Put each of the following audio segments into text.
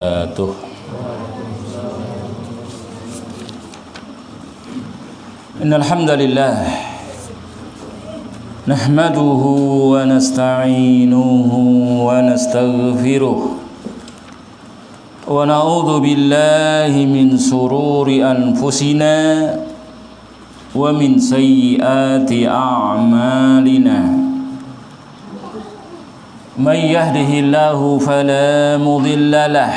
Tuh. Innal hamdalillah nahmaduhu wa nasta'inuhu wa nastaghfiruh wa na'udzu billahi min sururi anfusina wa min sayyiati a'malina. Man yahdihillahu fala mudilla lah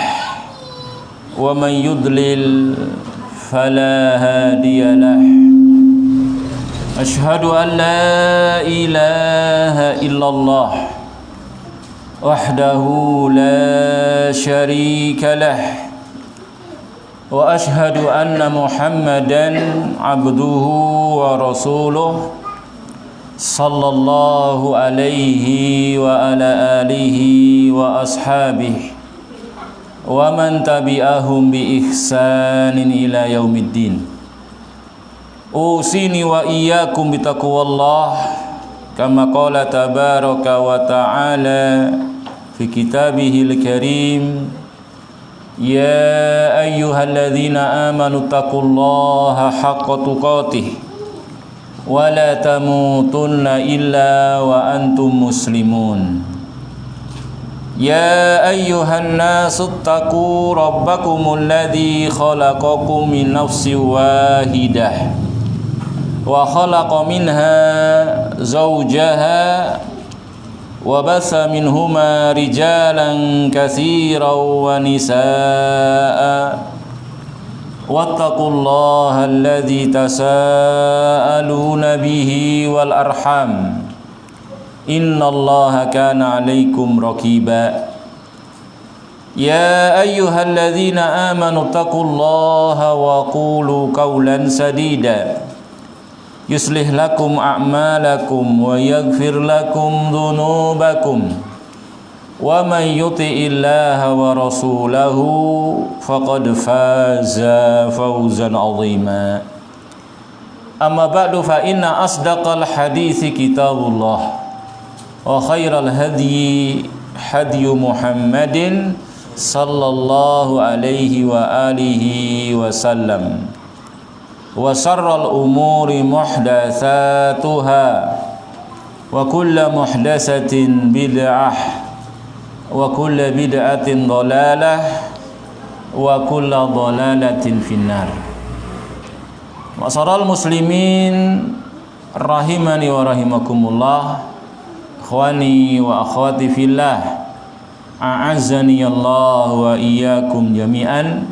wa man yudlil fala hadiya lah. Ashhadu an la ilaha illallah wahdahu la syarika lah wa ashhadu anna Muhammadan abduhu wa rasuluh sallallahu alaihi wa ala alihi wa ashabihi wa man tabi'ahum bi ihsanin ila yaumiddin. Usini wa iyyakum bi taqwallah kama qala tabaraka wa ta'ala fi kitabihil karim. Ya ayyuhalladzina amanu taqullaha haqqa tuqatih wa la tamutunna illa wa antum muslimun. Ya ayyuhan nasu taqu rabbakumul ladzi khalaqakum min nafsin wahidah wa khalaqa minha zawjaha wa basa minhuma rijalan katsiran wa nisaa. Wattaqullaha alladzi tasaaluna bihi wal arham innallaha kana 'alaikum raqiba. Ya ayyuhalladzina amanu taqullaha wa qulu qawlan sadida yuslih lakum a'malakum wa yaghfir lakum dhunubakum wa man yuti'illaha wa rasulahu faqad faza fawzan 'azima. Amma ba'du fa inna asdaqal hadithi kitabullah wa khairal hadyi hadyu Muhammadin sallallahu alaihi wa alihi wa sallam wa syarral umuri muhdatsatuha wa kullu muhdatsatin bid'ah wa kullu bid'atin dhalalah wa kullu dhalalatin finnar. Ma'asyiral muslimin rahimani wa rahimakumullah, ikhwani wa akhwati fillah, a'azzani Allah wa iyyakum jami'an.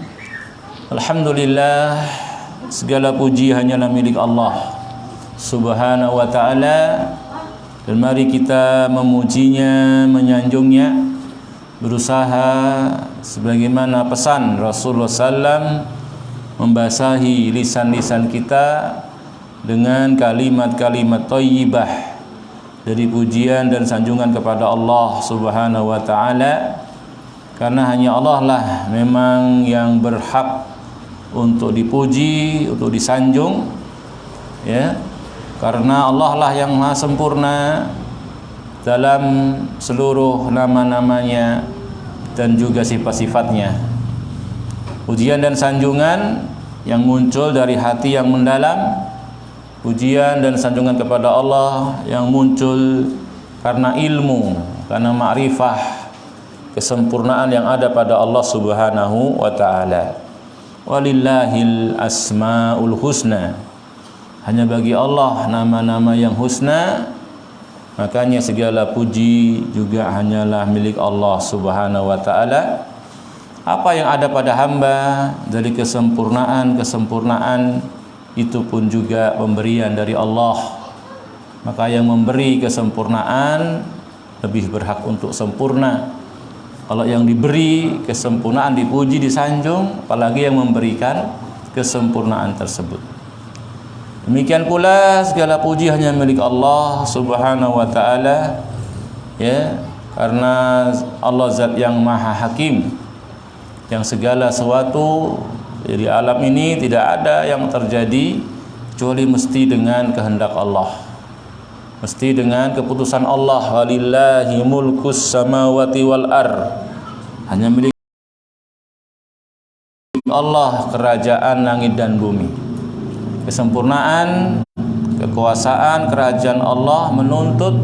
Alhamdulillah, segala puji hanyalah milik Allah Subhanahu wa ta'ala, dan mari kita memujinya, menyanjungnya, berusaha sebagaimana pesan Rasulullah SAW, membasahi lisan-lisan kita dengan kalimat-kalimat thayyibah dari pujian dan sanjungan kepada Allah Subhanahu wa ta'ala, karena hanya Allah lah memang yang berhak untuk dipuji, untuk disanjung, ya, karena Allah lah yang maha sempurna dalam seluruh nama-namanya dan juga sifat-sifatnya. Pujian dan sanjungan yang muncul dari hati yang mendalam, pujian dan sanjungan kepada Allah yang muncul karena ilmu, karena ma'rifah, kesempurnaan yang ada pada Allah Subhanahu wa ta'ala. Walillahil asmaul husna, hanya bagi Allah nama-nama yang husna, makanya segala puji juga hanyalah milik Allah Subhanahu wa ta'ala. Apa yang ada pada hamba dari kesempurnaan itu pun juga pemberian dari Allah. Maka yang memberi kesempurnaan lebih berhak untuk sempurna. Kalau yang diberi kesempurnaan dipuji, disanjung, apalagi yang memberikan kesempurnaan tersebut. Demikian pula segala puji hanya milik Allah Subhanahu wa ta'ala, ya, karena Allah zat yang maha hakim, yang segala sesuatu di alam ini tidak ada yang terjadi kecuali mesti dengan kehendak Allah, mesti dengan keputusan Allah. Walillahi mulkus samawati wal ar, hanya milik Allah kerajaan langit dan bumi. Kesempurnaan kekuasaan kerajaan Allah menuntut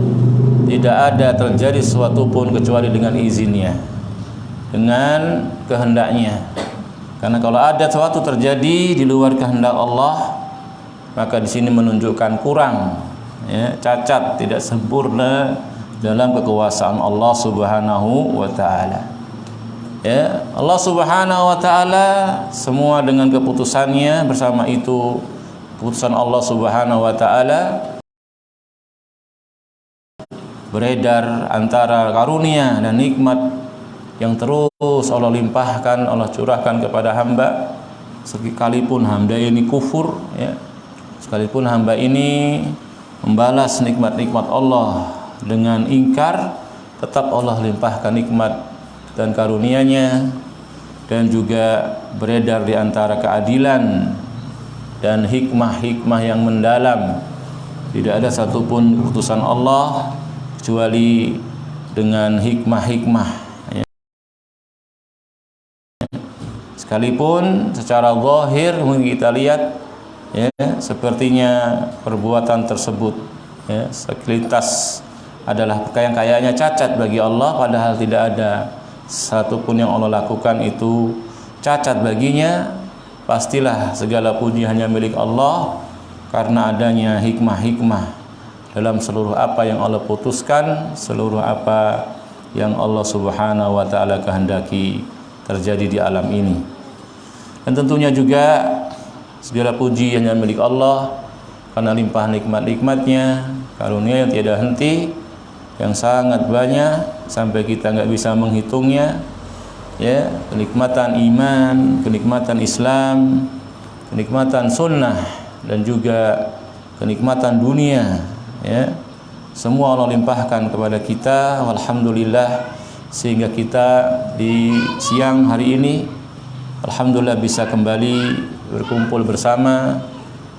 tidak ada terjadi sesuatu pun kecuali dengan izinnya, dengan kehendaknya. Karena kalau ada sesuatu terjadi di luar kehendak Allah, maka di sini menunjukkan kurang, ya, cacat, tidak sempurna dalam kekuasaan Allah Subhanahu wa taala. Ya, Allah Subhanahu wa taala semua dengan keputusannya, bersama itu keputusan Allah Subhanahu wa taala beredar antara karunia dan nikmat yang terus Allah limpahkan, Allah curahkan kepada hamba, sekalipun hamba ini kufur, ya, sekalipun hamba ini membalas nikmat-nikmat Allah dengan ingkar, tetap Allah limpahkan nikmat dan karunia-Nya, dan juga beredar di antara keadilan dan hikmah-hikmah yang mendalam. Tidak ada satupun keputusan Allah kecuali dengan hikmah-hikmah, ya. Sekalipun secara zahir mungkin kita lihat, ya, sepertinya perbuatan tersebut, ya, sekelintas adalah kayaknya cacat bagi Allah, padahal tidak ada satupun yang Allah lakukan itu cacat baginya. Pastilah segala puji hanya milik Allah, karena adanya hikmah-hikmah dalam seluruh apa yang Allah putuskan, seluruh apa yang Allah Subhanahu wa taala kehendaki terjadi di alam ini. Dan tentunya juga segala puji hanya milik Allah karena limpah nikmat-nikmatnya, karunia yang tiada henti, yang sangat banyak sampai kita nggak bisa menghitungnya, ya, kenikmatan iman, kenikmatan Islam, kenikmatan sunnah, dan juga kenikmatan dunia, ya, semua Allah limpahkan kepada kita, alhamdulillah, sehingga kita di siang hari ini alhamdulillah bisa kembali berkumpul bersama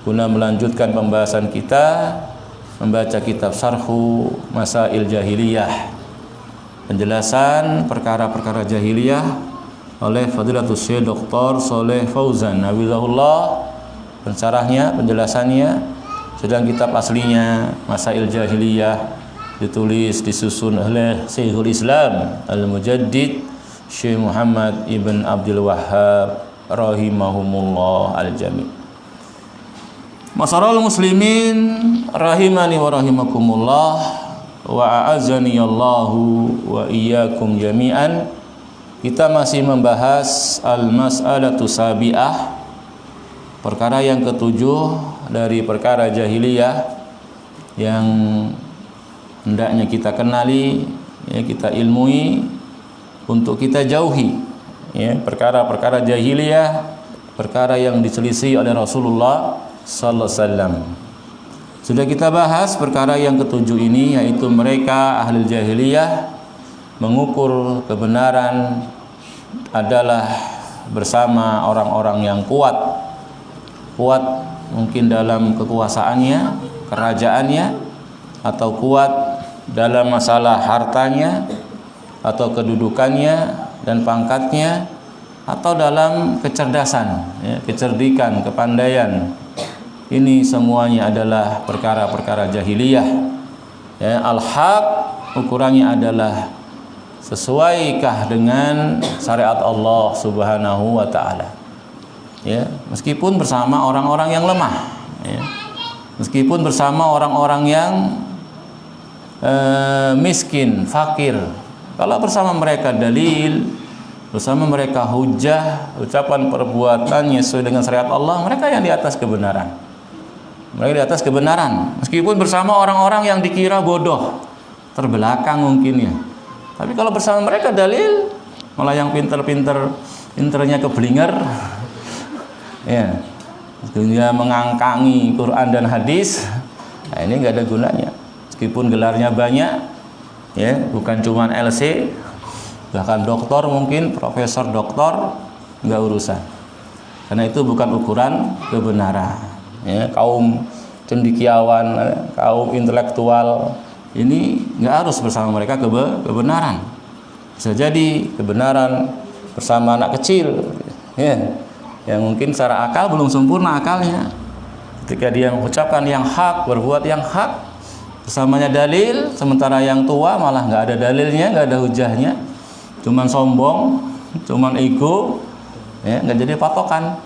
guna melanjutkan pembahasan kita, membaca kitab Syarhu Masail Jahiliyah, penjelasan perkara-perkara jahiliyah oleh Fadilatul Syekh Dr. Shalih Fauzan hafizahullah, pensyarahnya, penjelasannya. Sedang kitab aslinya Masail Jahiliyah ditulis, disusun oleh Syekhul Islam Al-Mujaddid Syekh Muhammad Ibn Abdul Wahhab rahimahumullah al-jami'. Masyarul muslimin rahimani wa rahimakumullah wa a'azani Allahu wa iyyakum jami'an. Kita masih membahas al-mas'alatu sabi'ah, perkara yang ketujuh dari perkara jahiliyah yang hendaknya kita kenali, ya, kita ilmui untuk kita jauhi, ya, perkara-perkara jahiliyah, perkara yang diselisih oleh Rasulullah sallallahu alaihi wasallam. Sudah kita bahas perkara yang ketujuh ini, yaitu mereka ahli jahiliyah mengukur kebenaran adalah bersama orang-orang yang kuat mungkin dalam kekuasaannya, kerajaannya, atau kuat dalam masalah hartanya atau kedudukannya dan pangkatnya, atau dalam kecerdasan, ya, kecerdikan, kepandaian. Ini semuanya adalah perkara-perkara jahiliyah, ya. Al-haq ukurannya adalah sesuaikah dengan syariat Allah Subhanahu wa taala, ya, meskipun bersama orang-orang yang lemah, ya, meskipun bersama orang-orang yang miskin, fakir. Kalau bersama mereka dalil, bersama mereka hujah, ucapan perbuatannya sesuai dengan syariat Allah, mereka yang di atas kebenaran. Mereka di atas kebenaran, meskipun bersama orang-orang yang dikira bodoh, terbelakang mungkin, ya. Tapi kalau bersama mereka dalil, malah yang pinternya keblinger, ya, dia mengangkangi Quran dan hadis. Nah, ini nggak ada gunanya. Meskipun gelarnya banyak, ya, bukan cuma LC, bahkan doktor, mungkin profesor doktor, nggak urusan, karena itu bukan ukuran kebenaran. Ya, kaum cendekiawan, kaum intelektual ini nggak harus bersama mereka kebenaran. Bisa jadi kebenaran bersama anak kecil, ya, yang mungkin secara akal belum sempurna akalnya. Ketika dia mengucapkan yang hak, berbuat yang hak, bersamanya dalil, sementara yang tua malah nggak ada dalilnya, nggak ada hujahnya, cuman sombong, cuman ego, ya, nggak jadi patokan.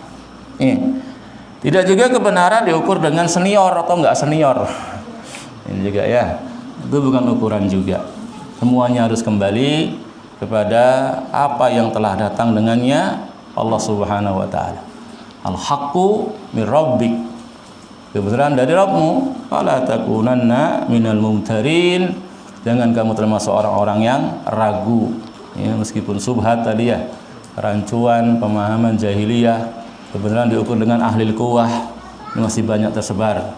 Tidak juga kebenaran diukur dengan senior atau nggak senior. Ini juga ya, itu bukan ukuran juga. Semuanya harus kembali kepada apa yang telah datang dengannya Allah Subhanahu wa taala. Al-haqqu mir rabbik. Kebenaran dari Rabbmu. Fala takunanna minal mumtarin. Jangan kamu termasuk orang-orang yang ragu. Ya, meskipun subhat tadi ya, rancuan pemahaman jahiliyah, kebenaran diukur dengan ahlil quwah, masih banyak tersebar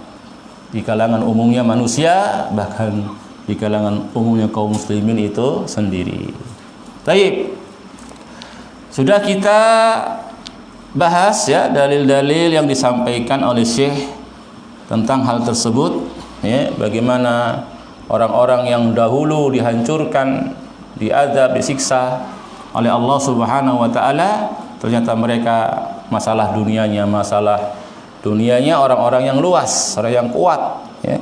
di kalangan umumnya manusia, bahkan di kalangan umumnya kaum muslimin itu sendiri. Baik. Sudah kita bahas ya dalil-dalil yang disampaikan oleh Syekh tentang hal tersebut, ya, bagaimana orang-orang yang dahulu dihancurkan, diazab, disiksa oleh Allah Subhanahu wa taala, ternyata mereka masalah dunianya orang-orang yang luas, orang yang kuat, ya.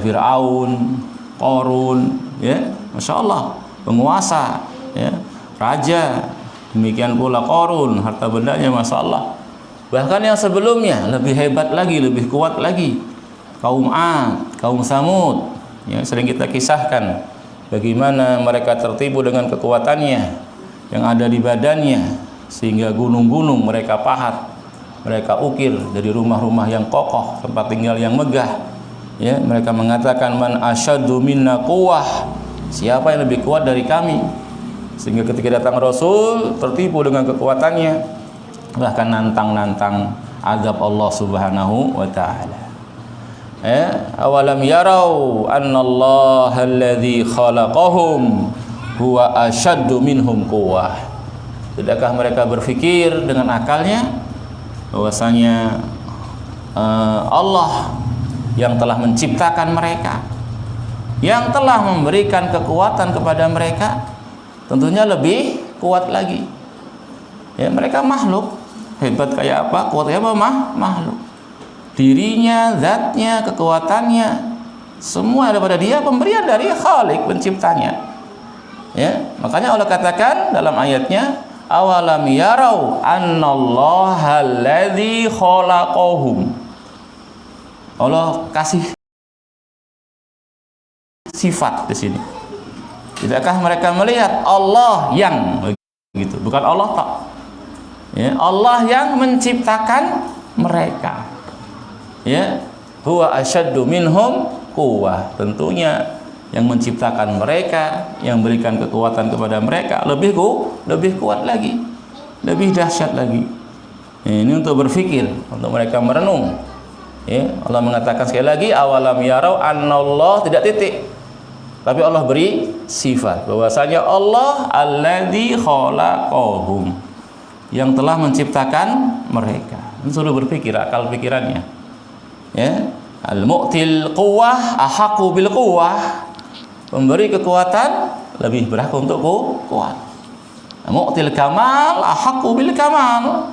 Fir'aun, Qarun, ya, Masya Allah, penguasa, ya, raja. Demikian pula Qarun, harta bendanya Masya Allah. Bahkan yang sebelumnya lebih hebat lagi, lebih kuat lagi, kaum Ad, kaum Samud, ya, sering kita kisahkan bagaimana mereka tertipu dengan kekuatannya yang ada di badannya, sehingga gunung-gunung mereka pahat, mereka ukir dari rumah-rumah yang kokoh, tempat tinggal yang megah, ya. Mereka mengatakan, man asyaddu minna quwwah, siapa yang lebih kuat dari kami, sehingga ketika datang Rasul tertipu dengan kekuatannya, bahkan nantang azab Allah Subhanahu wa taala. Awalam yarau annallaha alladzi khalaqahum huwa asyaddu minhum quwwah. Tidakkah mereka berpikir dengan akalnya bahwasanya Allah yang telah menciptakan mereka, yang telah memberikan kekuatan kepada mereka, tentunya lebih kuat lagi. Ya, mereka makhluk, hebat kayak apa, kuat kayak apa, makhluk. Dirinya, zatnya, kekuatannya, semua ada pada dia, pemberian dari Khalik, penciptanya. Ya, makanya Allah katakan dalam ayatnya, awalam yarau annallaha alladzi khalaqahum. Allah kasih sifat di sini. Tidakkah mereka melihat Allah yang begitu, bukan Allah tak. Ya, Allah yang menciptakan mereka. Ya, huwa asyaddu minhum quwwah. Tentunya yang menciptakan mereka, yang berikan kekuatan kepada mereka lebih kuat lagi, lebih dahsyat lagi. Ini untuk berpikir, untuk mereka merenung. Ya, Allah mengatakan sekali lagi, awalam yarau annallah, tidak titik, tapi Allah beri sifat bahwasanya Allah alladzi khalaqahum, yang telah menciptakan mereka. Ini sudah berpikir, akal pikirannya. Ya, al-mu'til quwwah ahaqqu bil quwwah, pemberi kekuatan lebih berhak untuk kuat. Mu'til kamal ahaqqu bil kamal,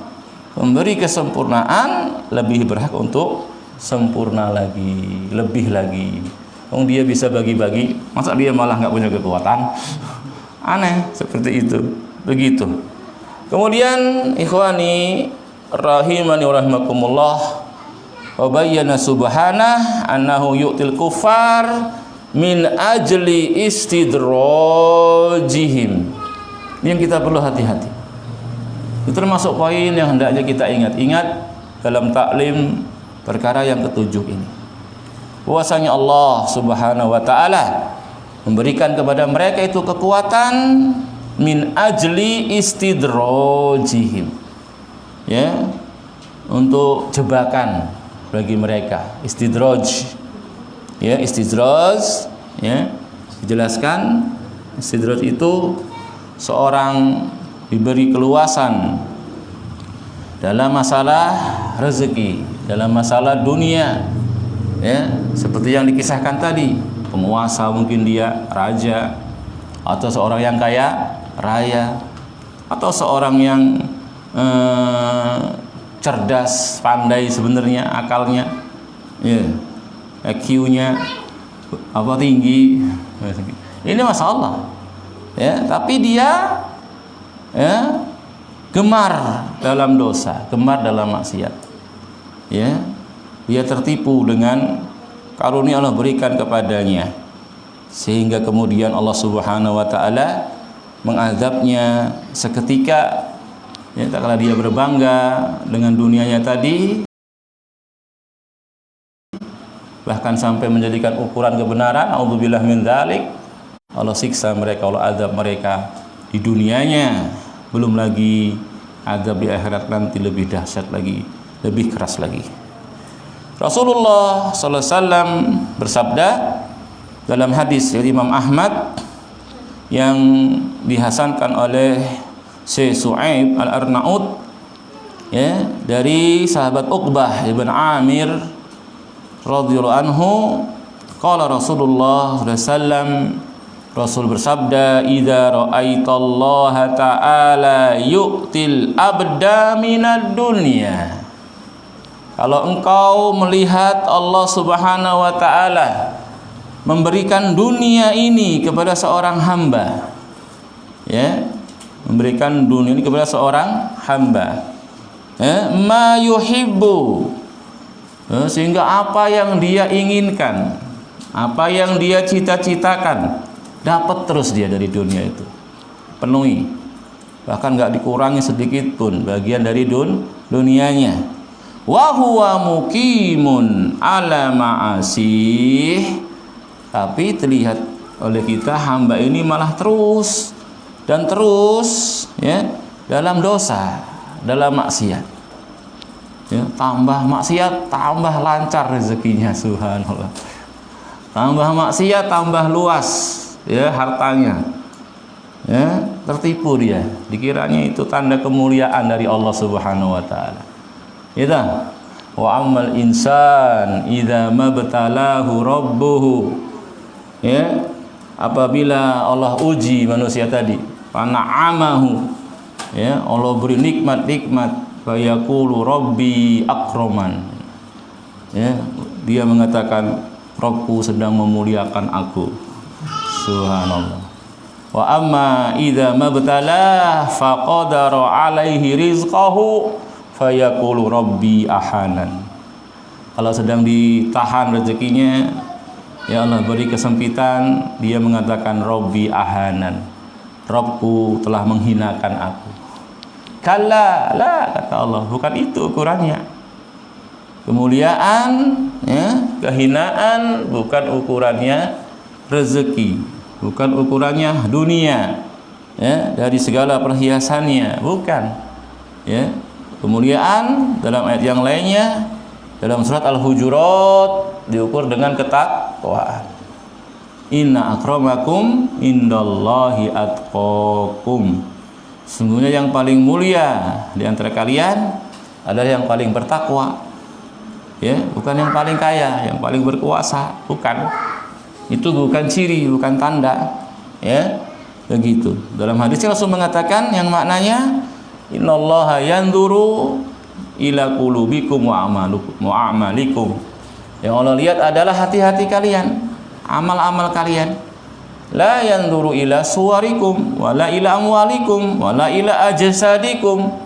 pemberi kesempurnaan lebih berhak untuk sempurna lagi, lebih lagi. Dia bisa bagi-bagi, masa dia malah nggak punya kekuatan? Aneh seperti itu. Begitu. Kemudian ikhwani rahimani wa rahimakumullah, wa bayyana subhanah annahu yu'til kuffar min ajli istidrajihim. Ini yang kita perlu hati-hati. Itu termasuk poin yang hendaknya kita ingat-ingat dalam taklim perkara yang ketujuh ini. Bahwasanya Allah Subhanahu wa taala memberikan kepada mereka itu kekuatan min ajli istidrajihim. Ya, untuk jebakan bagi mereka. Istidraj. Ya, istidraj, ya, dijelaskan istidraj itu seorang diberi keluasan dalam masalah rezeki, dalam masalah dunia, ya, seperti yang dikisahkan tadi, penguasa mungkin dia raja, atau seorang yang kaya raya, atau seorang yang cerdas, pandai sebenarnya akalnya, ya, IQ-nya tinggi. Ini masalah, ya. Tapi dia, ya, gemar dalam dosa, gemar dalam maksiat, ya. Dia tertipu dengan karunia Allah berikan kepadanya, sehingga kemudian Allah Subhanahu wa taala mengazabnya seketika, ya, tak kala dia berbangga dengan dunianya tadi, bahkan sampai menjadikan ukuran kebenaran. A'udzubillah min dzalik. Allah siksa mereka, Allah azab mereka di dunianya, belum lagi azab di akhirat nanti lebih dahsyat lagi, lebih keras lagi. Rasulullah sallallahu alaihi wasallam bersabda dalam hadis dari Imam Ahmad yang dihasankan oleh Syekh Su'aib Al-Arnaud, ya, dari sahabat Uqbah ibn Amir radhiyallahu anhu, qala Rasulullah sallallahu alaihi wasallam, Rasul bersabda, idza ra'aitallaha ta'ala yu'til abda minad dunya. Kalau engkau melihat Allah Subhanahu wa taala memberikan dunia ini kepada seorang hamba, ya, memberikan dunia ini kepada seorang hamba, ya, ma yuhibbu, sehingga apa yang dia inginkan, apa yang dia cita-citakan, dapat terus dia dari dunia itu, penuhi, bahkan nggak dikurangi sedikit pun bagian dari dunianya. Wa huwa muqimun ala ma'asih, tapi terlihat oleh kita hamba ini malah terus dan terus, ya, dalam dosa, dalam maksiat, ya, tambah maksiat tambah lancar rezekinya, subhanallah, tambah maksiat tambah luas, ya, hartanya, ya, tertipu dia, dikiranya itu tanda kemuliaan dari Allah Subhanahu wa taala. Ida wa ammal insan idza mabtalahu rabbuhu, ya, apabila Allah uji manusia tadi, pana'amahu, ya, Allah beri nikmat-nikmat, fayaqulu rabbi akraman, ya, dia mengatakan Rabbku sedang memuliakan aku, subhanallah. Wa amma idza mabtalah faqadara alaihi rizqahu fayaqulu rabbi ahanan. Kalau sedang ditahan rezekinya, ya Allah beri kesempitan, dia mengatakan rabbi ahanan, Rabbku telah menghinakan aku. Kalla, la, kata Allah, bukan itu ukurannya. Kemuliaan, ya, kehinaan bukan ukurannya rezeki, bukan ukurannya dunia, ya, dari segala perhiasannya, bukan, ya. Kemuliaan dalam ayat yang lainnya, dalam surat Al-Hujurat, diukur dengan ketakwaan. Inna akramakum indallahi atqakum. Sungguhnya yang paling mulia di antara kalian adalah yang paling bertakwa, ya, bukan yang paling kaya, yang paling berkuasa, bukan. Itu bukan ciri, bukan tanda, ya, begitu. Dalam hadis Rasul mengatakan yang maknanya innallaha yanzuru ila qulubikum wa a'malikum. Yang Allah lihat adalah hati-hati kalian, amal-amal kalian. La yanzuru ila suwarikum wala ila amwalikum wala ila ajsadikum.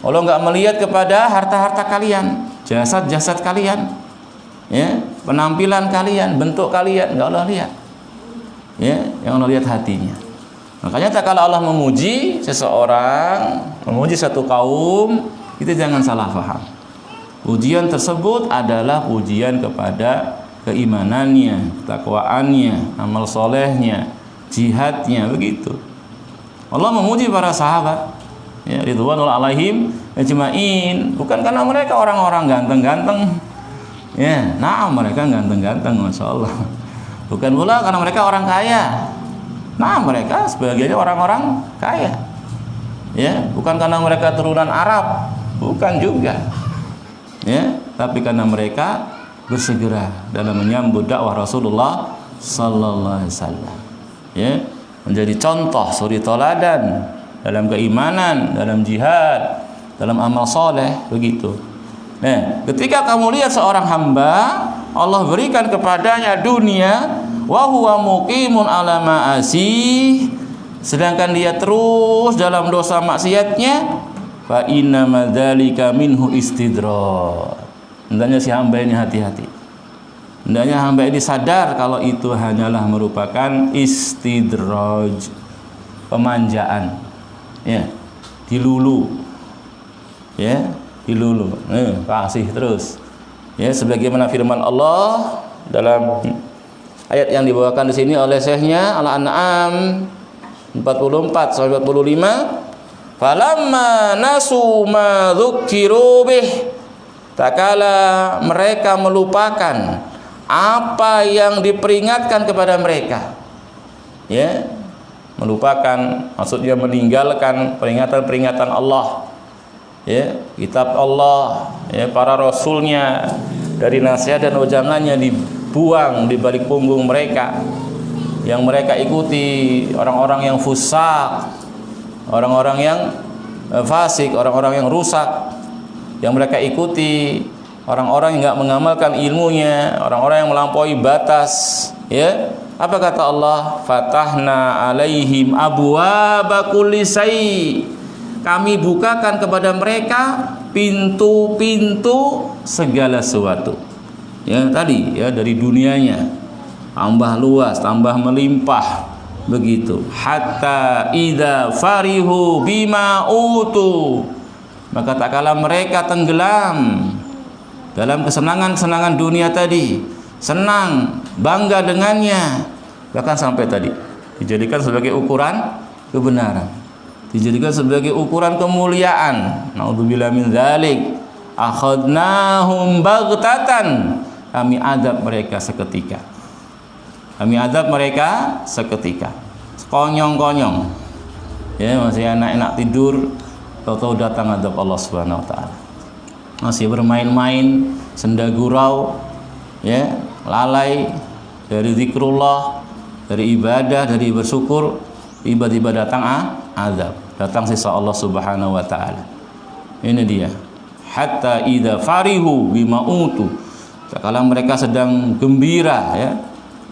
Allah enggak melihat kepada harta-harta kalian, jasad-jasad kalian, ya, penampilan kalian, bentuk kalian, enggak Allah lihat. Ya, yang Allah lihat hatinya. Makanya tak kalau Allah memuji seseorang, memuji satu kaum, kita jangan salah paham. Pujian tersebut adalah pujian kepada keimanannya, ketakwaannya, amal solehnya, jihadnya, begitu. Allah memuji para sahabat, ya, ridwanullah alaihim ajmain, bukan karena mereka orang-orang ganteng-ganteng, ya, nah mereka ganteng-ganteng, masya Allah. Bukan pula karena mereka orang kaya. Nah, mereka sebagiannya orang-orang kaya, ya, bukan karena mereka turunan Arab, bukan juga, ya, tapi karena mereka bersegera dalam menyambut dakwah Rasulullah sallallahu alaihi wasallam, ya, menjadi contoh suri teladan dalam keimanan, dalam jihad, dalam amal soleh, begitu. Nah, ketika kamu lihat seorang hamba, Allah berikan kepadanya dunia, wa huwa muqimun ala ma'asih, sedangkan dia terus dalam dosa maksiatnya, fa inna madzalika minhu istidraj. Hendaknya si hamba ini hati-hati. Hendaknya hamba ini sadar kalau itu hanyalah merupakan istidraj, pemanjaan. Ya, dilulu. Ya, dilulu. Kasih terus. Ya, sebagaimana firman Allah dalam ayat yang dibawakan di sini oleh syekhnya Al-An'am 44 sampai 45, falamma nasu ma dzukiru bih, tak kala mereka melupakan apa yang diperingatkan kepada mereka. Ya, melupakan maksudnya meninggalkan peringatan-peringatan Allah. Ya, kitab Allah, ya, para rasulnya, dari nasihat dan ujangannya dibuang di balik punggung mereka. Yang mereka ikuti orang-orang yang fusak, orang-orang yang fasik, orang-orang yang rusak. Yang mereka ikuti orang-orang yang enggak mengamalkan ilmunya, orang-orang yang melampaui batas. Ya, apa kata Allah? Fatahna alaihim abwaaba kulli syai'. Kami bukakan kepada mereka pintu-pintu segala sesuatu. Ya, tadi ya, dari dunianya tambah luas, tambah melimpah, begitu. Hatta idza farihu bima utu, maka tak kala mereka tenggelam dalam kesenangan-kesenangan dunia tadi, senang, bangga dengannya, bahkan sampai tadi dijadikan sebagai ukuran kebenaran, dijadikan sebagai ukuran kemuliaan. Naudzubillah min dzalik. Akhadnahum baghtatan, kami adab mereka seketika. Kami adab mereka seketika. Konyong-konyong. Ya, masih enak-enak tidur, tahu-tahu datang adab Allah Subhanahu wa taala. Masih bermain-main, senda gurau, ya, lalai dari zikrullah, dari ibadah, dari bersyukur, tiba-tiba datang azab, datang sisa Allah Subhanahu wa taala. Ini dia. Hatta idza farihu bima utu, kala mereka sedang gembira, ya,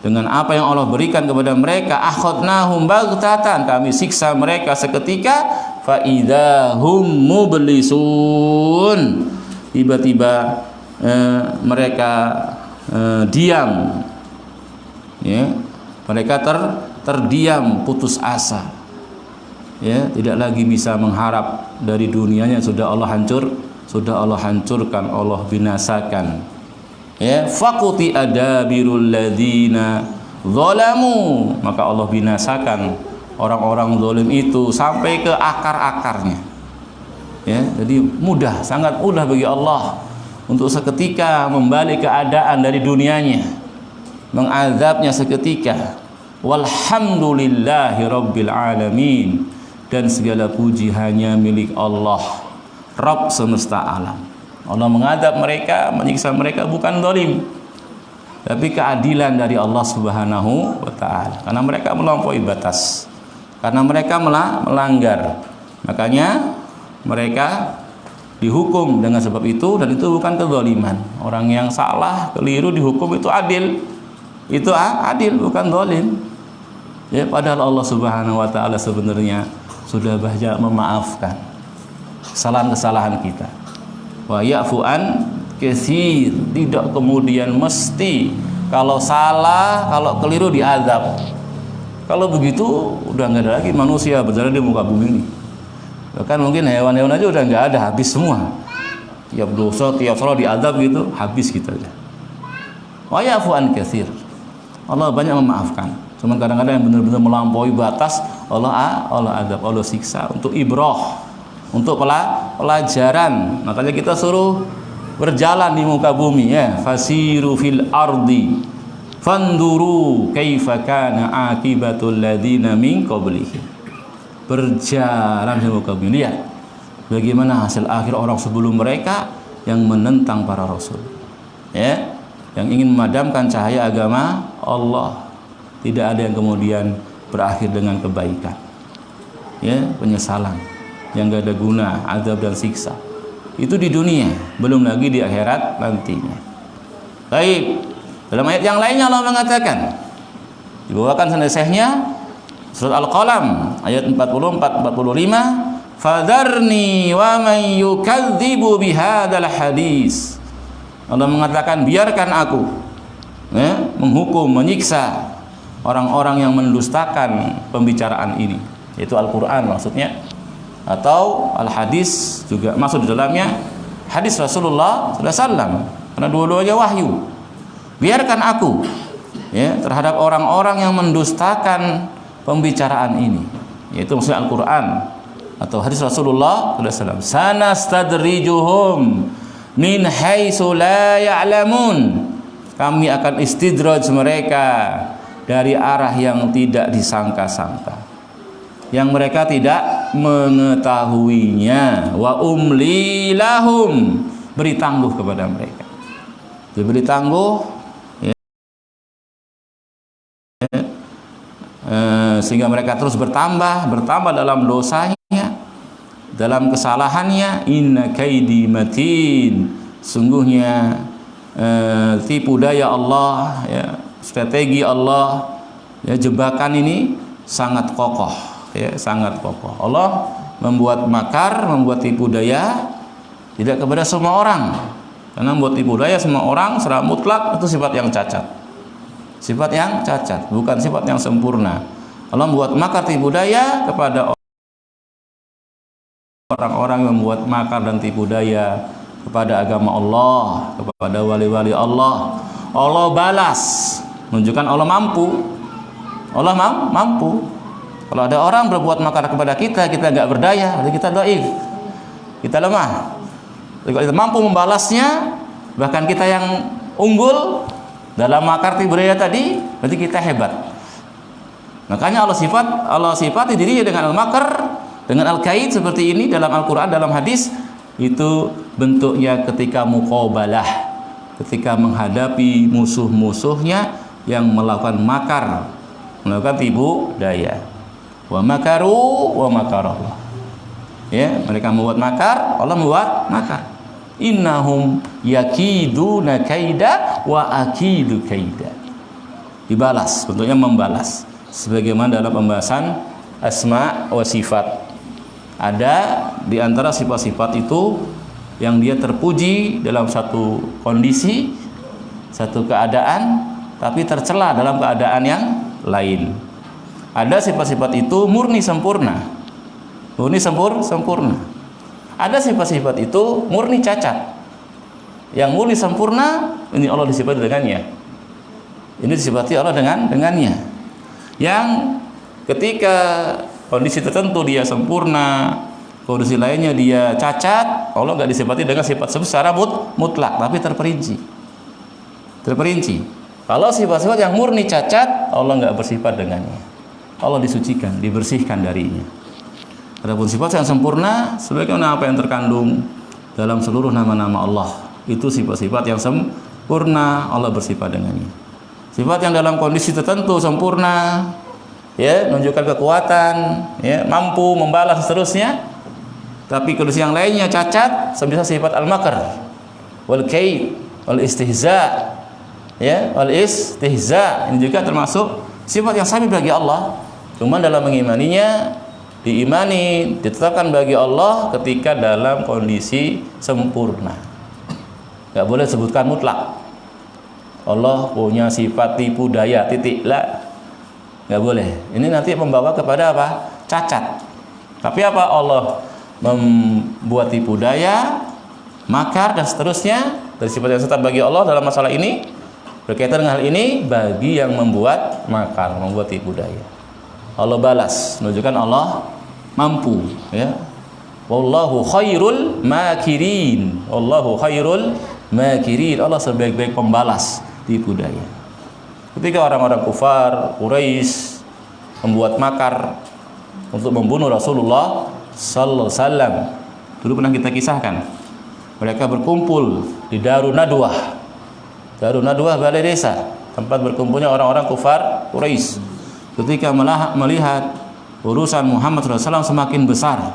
dengan apa yang Allah berikan kepada mereka, akhadnahum baghtatan, kami siksa mereka seketika, fa idzahum mublisun, tiba-tiba mereka diam, ya, mereka terdiam, putus asa, ya, tidak lagi bisa mengharap dari dunianya, sudah Allah hancurkan, Allah binasakan. Ya, faquti adabirul ladzina zalamu, maka Allah binasakan orang-orang zalim itu sampai ke akar-akarnya. Ya, jadi mudah, sangat mudah bagi Allah untuk seketika membalik keadaan dari dunianya, mengazabnya seketika. Walhamdulillahi rabbil alamin, dan segala puji hanya milik Allah, Rabb semesta alam. Allah mengadab mereka, menyiksa mereka bukan zalim, tapi keadilan dari Allah Subhanahu wa taala. Karena mereka melampaui batas, karena mereka melanggar, makanya mereka dihukum dengan sebab itu, dan itu bukan kezaliman. Orang yang salah, keliru dihukum itu adil. Itu adil, bukan zalim. Ya, padahal Allah Subhanahu wa taala sebenarnya sudah banyak memaafkan kesalahan-kesalahan kita. Wa ya'fu an katsir, tidak kemudian mesti kalau salah, kalau keliru diazab. Kalau begitu udah nggak ada lagi manusia berjalan di muka bumi ini. Bahkan mungkin hewan-hewan aja udah nggak ada, habis semua. Tiap dosa, tiap salah diazab gitu, habis kita aja. Wa ya'fu an katsir, Allah banyak memaafkan. Cuman kadang-kadang yang benar-benar melampaui batas, Allah azab, Allah siksa untuk ibrah, untuk pelajaran. Makanya kita suruh berjalan di muka bumi, ya, fasiru fil ardi fanduru kaifa kana aqibatul ladzina min qablihim. Berjalan di muka bumi, lihat bagaimana hasil akhir orang sebelum mereka yang menentang para rasul, ya, yang ingin memadamkan cahaya agama Allah. Tidak ada yang kemudian berakhir dengan kebaikan, ya, penyesalan. yang gak ada guna, azab dan siksa. Itu di dunia, belum lagi di akhirat nantinya. Baik, dalam ayat yang lainnya Allah mengatakan, dibawakan senasihnya surat Al-Qalam ayat 44-45, fadharni wa man yukadzibu bihadzal hadis. Allah mengatakan, biarkan aku menghukum, menyiksa orang-orang yang mendustakan pembicaraan ini, yaitu Al-Quran maksudnya, atau Al-Hadis juga masuk di dalamnya hadis Rasulullah SAW, karena dua-duanya wahyu. Biarkan aku terhadap orang-orang yang mendustakan pembicaraan ini, yaitu maksudnya Al-Quran atau hadis Rasulullah SAW. Sanastadrijuhum min haitsu la ya'lamun. Kami akan istidraj mereka dari arah yang tidak disangka-sangka, yang mereka tidak mengetahuinya. Wa umli lahum, beri tangguh kepada mereka. Diberi tangguh sehingga mereka terus bertambah dalam dosanya, dalam kesalahannya. Inna kaidi matin, sungguhnya tipu daya Allah, strategi Allah, jebakan ini sangat kokoh, sangat kokoh. Allah membuat makar, membuat tipu daya tidak kepada semua orang, karena membuat tipu daya semua orang secara mutlak itu sifat yang cacat, sifat yang cacat, bukan sifat yang sempurna. Allah membuat makar tipu daya kepada orang-orang yang membuat makar dan tipu daya kepada agama Allah, kepada wali-wali Allah. Allah balas, menunjukkan Allah mampu. Allah mampu. Kalau ada orang berbuat makar kepada kita, kita nggak berdaya, berarti kita dhaif, kita lemah. Kalau kita mampu membalasnya, bahkan kita yang unggul dalam makar tipu daya tadi, berarti kita hebat. Makanya Allah sifati dirinya dengan al-makar, dengan al-kaid seperti ini dalam Al-Quran, dalam hadis. Itu bentuknya ketika muqabalah, ketika menghadapi musuh-musuhnya yang melakukan makar, melakukan tipu daya. Wa makaru wa makarallah. Mereka membuat makar, Allah membuat makar. Innahum yakiduna kaida wa akidu kaida. Dibalas, bentuknya membalas. Sebagaimana dalam pembahasan asma wa sifat, ada di antara sifat-sifat itu yang dia terpuji dalam satu kondisi, satu keadaan, tapi tercela dalam keadaan yang lain. Ada sifat-sifat itu murni sempurna, sempurna. Ada sifat-sifat itu murni cacat. Yang murni sempurna ini Allah disifati dengannya. Ini disifati Allah dengannya. Yang ketika kondisi tertentu dia sempurna, kondisi lainnya dia cacat, Allah nggak disifati dengan sifat secara mutlak, tapi terperinci. Kalau sifat-sifat yang murni cacat, Allah nggak bersifat dengannya. Allah disucikan, dibersihkan darinya. Adapun sifat yang sempurna, sebagaimana apa yang terkandung dalam seluruh nama-nama Allah, itu sifat-sifat yang sempurna, Allah bersifat dengannya. Sifat yang dalam kondisi tertentu sempurna, menunjukkan kekuatan, mampu membalas seterusnya, tapi kondisi yang lainnya cacat, semisal sifat al-makar, wal kaid, wal istihza, wal istihza, ini juga termasuk sifat yang sami bagi Allah. Cuma dalam mengimaninya, diimani, ditetapkan bagi Allah ketika dalam kondisi sempurna. Gak boleh sebutkan mutlak. Allah punya sifat tipu daya, titik lah, nggak boleh. Ini nanti membawa kepada apa? Cacat. Tapi apa? Allah membuat tipu daya, makar dan seterusnya dari sifat yang tetap bagi Allah dalam masalah ini. Berkaitan dengan hal ini bagi yang membuat makar, membuat tipu daya, Allah balas, menunjukkan Allah mampu. Wallahu khairul makirin. Wallahu khairul makirin. Allah sebaik-baik pembalas tipu daya. Ketika orang-orang kufar Quraisy membuat makar untuk membunuh Rasulullah sallallahu alaihi wasallam, dulu pernah kita kisahkan, mereka berkumpul di Darun Nadwah. Darun Nadwah, balai desa, tempat berkumpulnya orang-orang kufar Quraisy. Ketika melihat urusan Muhammad SAW semakin besar,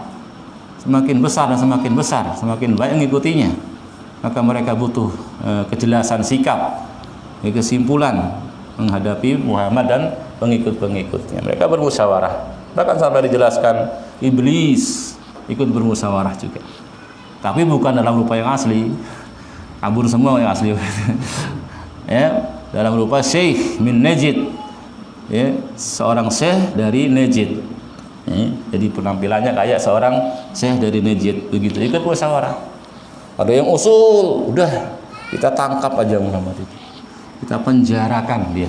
semakin besar dan semakin besar, semakin banyak mengikutinya, maka mereka butuh kejelasan sikap, kesimpulan menghadapi Muhammad dan pengikut-pengikutnya. Mereka bermusyawarah, bahkan sampai dijelaskan iblis ikut bermusyawarah juga, tapi bukan dalam rupa yang asli, kabur semua yang asli. Ya, dalam rupa syekh min Najd, ya, seorang syekh dari Najd. Jadi penampilannya kayak seorang syekh dari Najd, begitu, ikut musyawarah. Ada yang usul, udah kita tangkap aja Muhammad itu, kita penjarakan dia.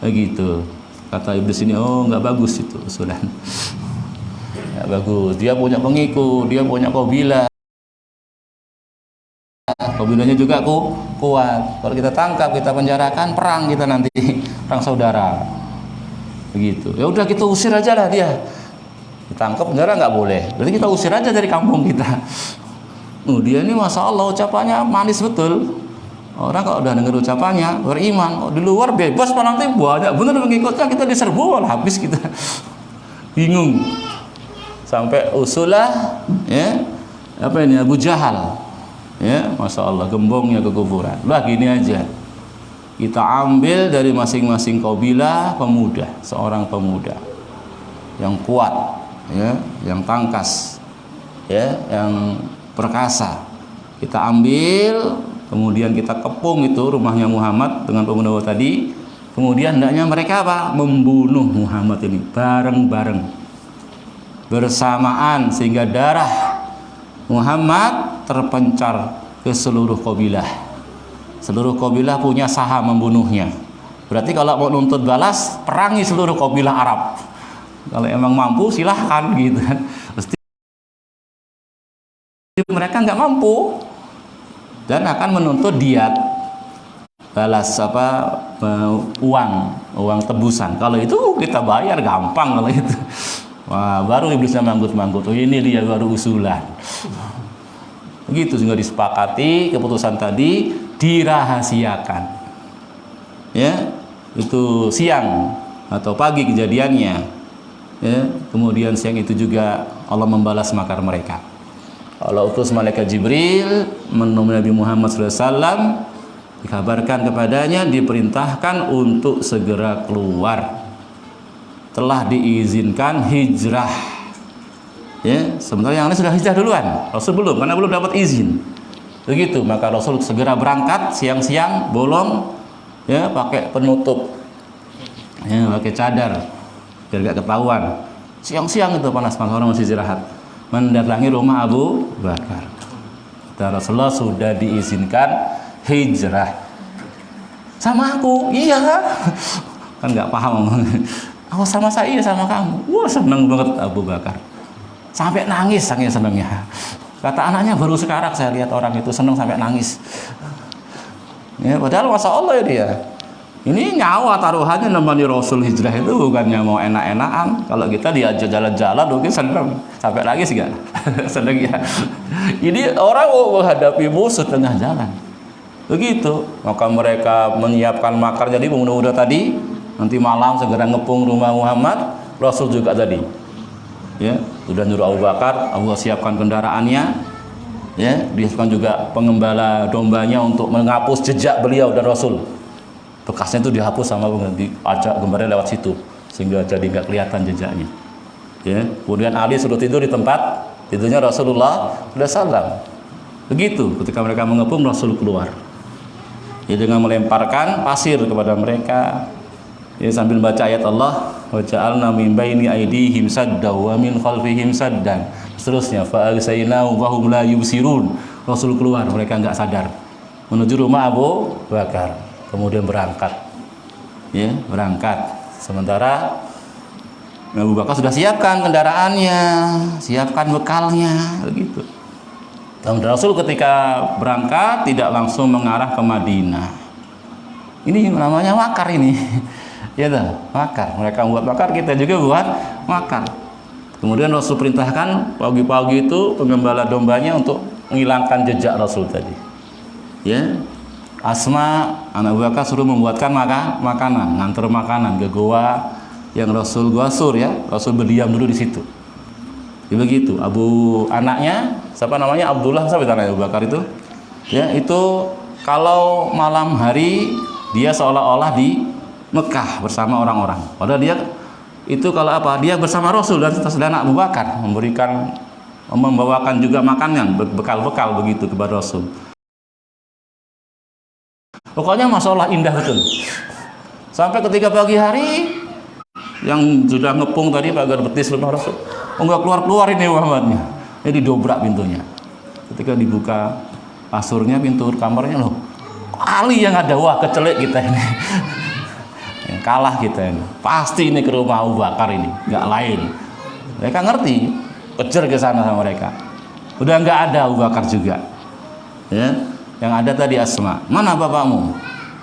Begitu kata iblis ini. Oh, nggak bagus itu usulan, nggak bagus. Dia punya pengikut, dia punya kabilahnya juga kuat. Kalau kita tangkap, kita penjarakan, perang kita nanti, perang saudara. Begitu. Ya udah kita usir aja lah dia. Ditangkap penjara nggak boleh. Berarti kita usir aja dari kampung kita. Dia ini masya Allah ucapannya manis betul. Orang kalau udah dengar ucapannya beriman. Di luar bebas, nanti banyak bener mengikutnya, kita diserbu malah habis kita. Bingung. Sampai usulah, ya, apa ini, Abu Jahal. Ya, masya Allah, gembongnya ke kuburan. Lah gini aja. Kita ambil dari masing-masing kabilah pemuda, seorang pemuda yang kuat, ya, yang tangkas, ya, yang perkasa. Kita ambil, kemudian kita kepung itu rumahnya Muhammad dengan pemuda tadi. Kemudian hendaknya mereka apa? Membunuh Muhammad ini bareng-bareng, bersamaan, sehingga darah Muhammad terpencar ke seluruh kabilah. Seluruh kabilah punya saham membunuhnya. Berarti kalau mau nuntut balas, perangi seluruh kabilah Arab. Kalau emang mampu silahkan gitu kan. Pasti mereka nggak mampu dan akan menuntut diat, balas apa, uang tebusan. Kalau itu kita bayar gampang kalau itu. Wah, baru iblisnya manggut-manggut. Oh, ini dia baru usulan. Begitu, sehingga disepakati keputusan tadi dirahasiakan. Ya, itu siang atau pagi kejadiannya. Ya, kemudian siang itu juga Allah membalas makar mereka. Allah utus malaikat Jibril menemui Nabi Muhammad SAW, dikabarkan kepadanya, diperintahkan untuk segera keluar. Telah diizinkan hijrah. Ya, sementara yang lain sudah hijrah duluan, Rasul belum, karena belum dapat izin. Begitu, maka Rasul segera berangkat siang-siang bolong, ya, pakai penutup, ya, pakai cadar biar gak ketahuan. Siang-siang itu panas-panas, orang masih istirahat, mendatangi rumah Abu Bakar. Dan Rasulullah sudah diizinkan hijrah. Sama aku, iya, kan nggak paham. Oh, sama saya, iya, sama kamu. Wah, seneng banget Abu Bakar. Sampai nangis saking senangnya. Kata anaknya, baru sekarang saya lihat orang itu senang sampai nangis. Ya, padahal masya Allah ya dia. Ini nyawa taruhannya nemani Rasul hijrah itu bukannya mau enak-enakan. Kalau kita diajak jalan-jalan mungkin senang. Sampai nangis enggak? Senang ya. Ini orang mau menghadapi musuh tengah jalan. Begitu. Maka mereka menyiapkan makar. Jadi pemuda-pemuda tadi nanti malam segera ngepung rumah Muhammad. Rasul juga tadi. Ya, sudah nyuruh Abu Bakar, Abu Bakar siapkan kendaraannya, ya, disiapkan juga pengembala dombanya untuk menghapus jejak beliau dan Rasul. Bekasnya itu dihapus sama diajak gambarnya lewat situ, sehingga jadi nggak kelihatan jejaknya. Ya, kemudian Ali suruh tidur di tempat tidurnya Rasulullah SAW. Begitu, ketika mereka mengepung, Rasul keluar. Ya, dengan melemparkan pasir kepada mereka. Ya, sambil baca ayat Allah, wa ja'alna min baini aydihim saddan wa min khalfihim saddan. Seterusnya, fa aghsaynahu wa hum la yubsirun. Rasul keluar, mereka enggak sadar, menuju rumah Abu Bakar. Kemudian berangkat. Ya, berangkat. Sementara Abu Bakar sudah siapkan kendaraannya, siapkan bekalnya, begitu. Dan Rasul ketika berangkat tidak langsung mengarah ke Madinah. Ini namanya makar ini. Ya dah, makar. Mereka buat makar, kita juga buat makar. Kemudian Rasul perintahkan pagi-pagi itu pengembala dombanya untuk menghilangkan jejak Rasul tadi. Ya, Asma anak Abu Bakar suruh membuatkan makanan, nganter makanan ke goa yang Rasul gusur, ya. Rasul berdiam dulu di situ. Begitu. Anaknya siapa namanya? Abdullah, siapa namanya Abu Bakar itu? Ya, itu kalau malam hari dia seolah-olah di Mekah bersama orang-orang. Padahal dia itu kalau apa? Dia bersama Rasul dan Abu Bakar membawakan juga makanan, bekal-bekal begitu kepada Rasul. Pokoknya masalah indah betul. Sampai ketika pagi hari yang sudah ngepung tadi pagar betis rumah Rasul, enggak keluar-keluar ini Muhammadnya. Jadi dobrak pintunya. Ketika dibuka kasurnya, pintu kamarnya, loh, kali yang ada, wah kecelik kita ini. Yang kalah kita ini. Pasti ini ke rumah Abu Bakar ini, enggak lain. Mereka ngerti, kejar ke sana sama mereka. Udah enggak ada Abu Bakar juga. Ya, yang ada tadi Asma. Mana bapakmu?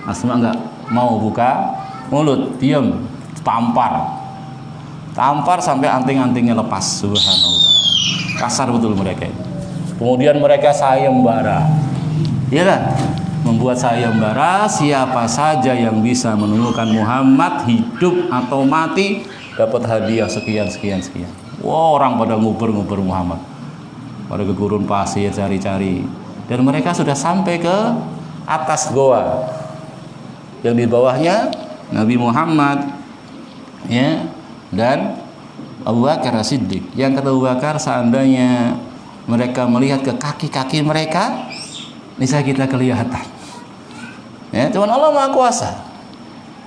Asma enggak mau buka mulut, diam, tampar sampai anting-antingnya lepas. Subhanallah, kasar betul mereka. Kemudian mereka sayembara, ya kan? Membuat sayembara, siapa saja yang bisa menemukan Muhammad hidup atau mati dapat hadiah sekian. Wah, orang pada nguber Muhammad, pada ke gurun pasir cari-cari, dan mereka sudah sampai ke atas goa yang di bawahnya Nabi Muhammad, ya, dan Abu Bakar As-Siddiq. Yang kata Abu Bakar, seandainya mereka melihat ke kaki-kaki mereka, niscaya kita kelihatan. Ya, Tuhan Allah Maha Kuasa.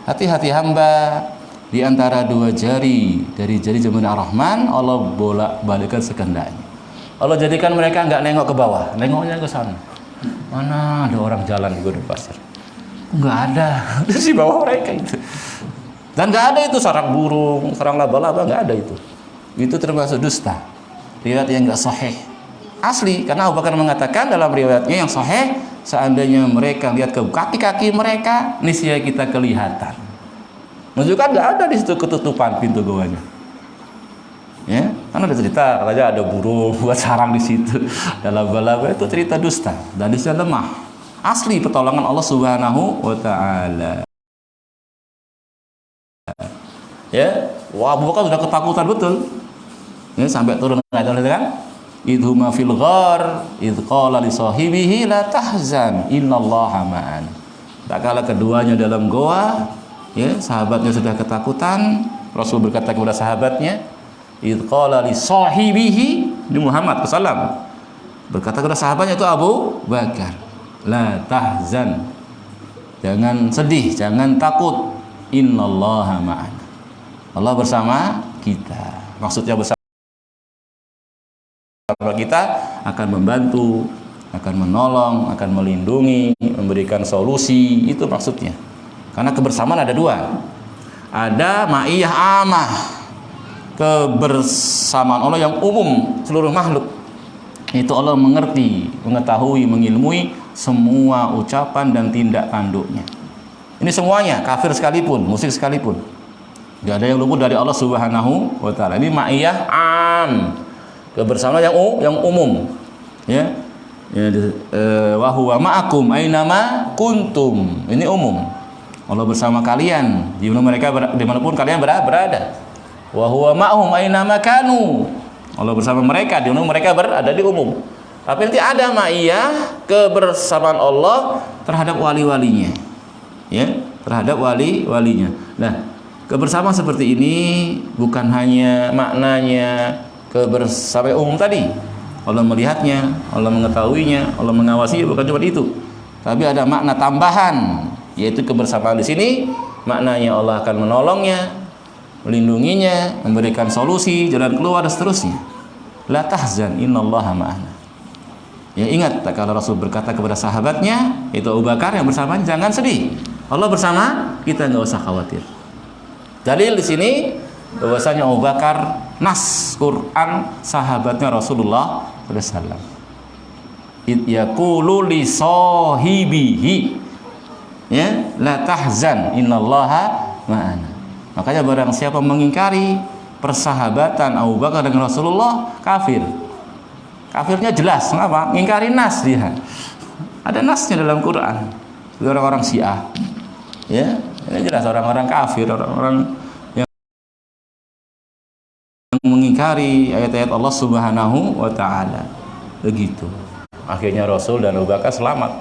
Hati-hati hamba di antara dua jari dari jari jemari Ar-Rahman, Allah bolak-balikkan sekendaknya. Allah jadikan mereka nggak nengok ke bawah, nengoknya ke sana. Mana ada orang jalan di gurun pasir? Nggak ada. Di bawah mereka itu. Dan nggak ada itu sarang burung, sarang laba-laba, nggak ada itu. Itu termasuk dusta. Riwayat yang nggak sahih. Asli, karena Abu Bakar mengatakan dalam riwayatnya yang sahih, seandainya mereka lihat ke kaki-kaki mereka, niscaya kita kelihatan. Menunjukkan nggak ada di situ ketutupan pintu goanya. Ya, karena ada cerita katanya ada burung buat sarang di situ, ada laba-laba, itu cerita dusta dan itu lemah. Asli pertolongan Allah Subhanahu wa taala. Ya, wah, Abu Bakar sudah ketakutan betul. Ya, sampai turun ayat kan? Idhuma fil ghar idh qala li sahibihi la tahzan innallaha ma'an. Tak kala keduanya dalam goa, ya, sahabatnya sudah ketakutan, Rasul berkata kepada sahabatnya, idh qala li sahibihi, di Muhammad sallallahu berkata kepada sahabatnya itu Abu Bakar, la tahzan, jangan sedih, jangan takut, innallaha ma'an, Allah bersama kita. Maksudnya bersama kita, akan membantu, akan menolong, akan melindungi, memberikan solusi, itu maksudnya. Karena kebersamaan ada dua, ada ma'iyah amah, kebersamaan Allah yang umum seluruh makhluk. Itu Allah mengerti, mengetahui, mengilmui semua ucapan dan tindak tanduknya. Ini semuanya, kafir sekalipun, musyrik sekalipun, gak ada yang luput dari Allah Subhanahu wa ta'ala. Ini ma'iyah am, kebersamaan yang umum, ya, wa huwa ma'akum ainama kuntum, ini umum. Allah bersama kalian dimanapun kalian berada. Wa huwa ma'hum ainama kanu, Allah bersama mereka dimanapun mereka berada, di umum. Tapi nanti ada ma'iyah, kebersamaan Allah terhadap wali-walinya, ya, terhadap wali-walinya. Nah, kebersamaan seperti ini bukan hanya maknanya kebersamaan umum tadi, Allah melihatnya, Allah mengetahuinya, Allah mengawasinya, bukan cuma itu, tapi ada makna tambahan, yaitu kebersamaan di sini maknanya Allah akan menolongnya, melindunginya, memberikan solusi, jalan keluar dan seterusnya. La tahzan innallaha ma'ana. Ya, ingat kalau Rasul berkata kepada sahabatnya, itu Abu Bakar yang bersamanya, jangan sedih, Allah bersama kita, nggak usah khawatir. Dalil di sini bahwasanya Abu Bakar nas Quran sahabatnya Rasulullah SAW. Yaqulu li sahibihi, ya, la tahzan innallaha ma'ana. Makanya barang siapa mengingkari persahabatan Abu Bakar dengan Rasulullah, kafir. Kafirnya jelas, kenapa? Ngingkari nas dia. Ada nasnya dalam Quran. Orang-orang Syiah, ya, ini jelas orang-orang kafir, orang-orang yang mengingkari mengingkari ayat-ayat Allah Subhanahu wa taala. Begitu. Akhirnya Rasul dan Abu Bakar selamat.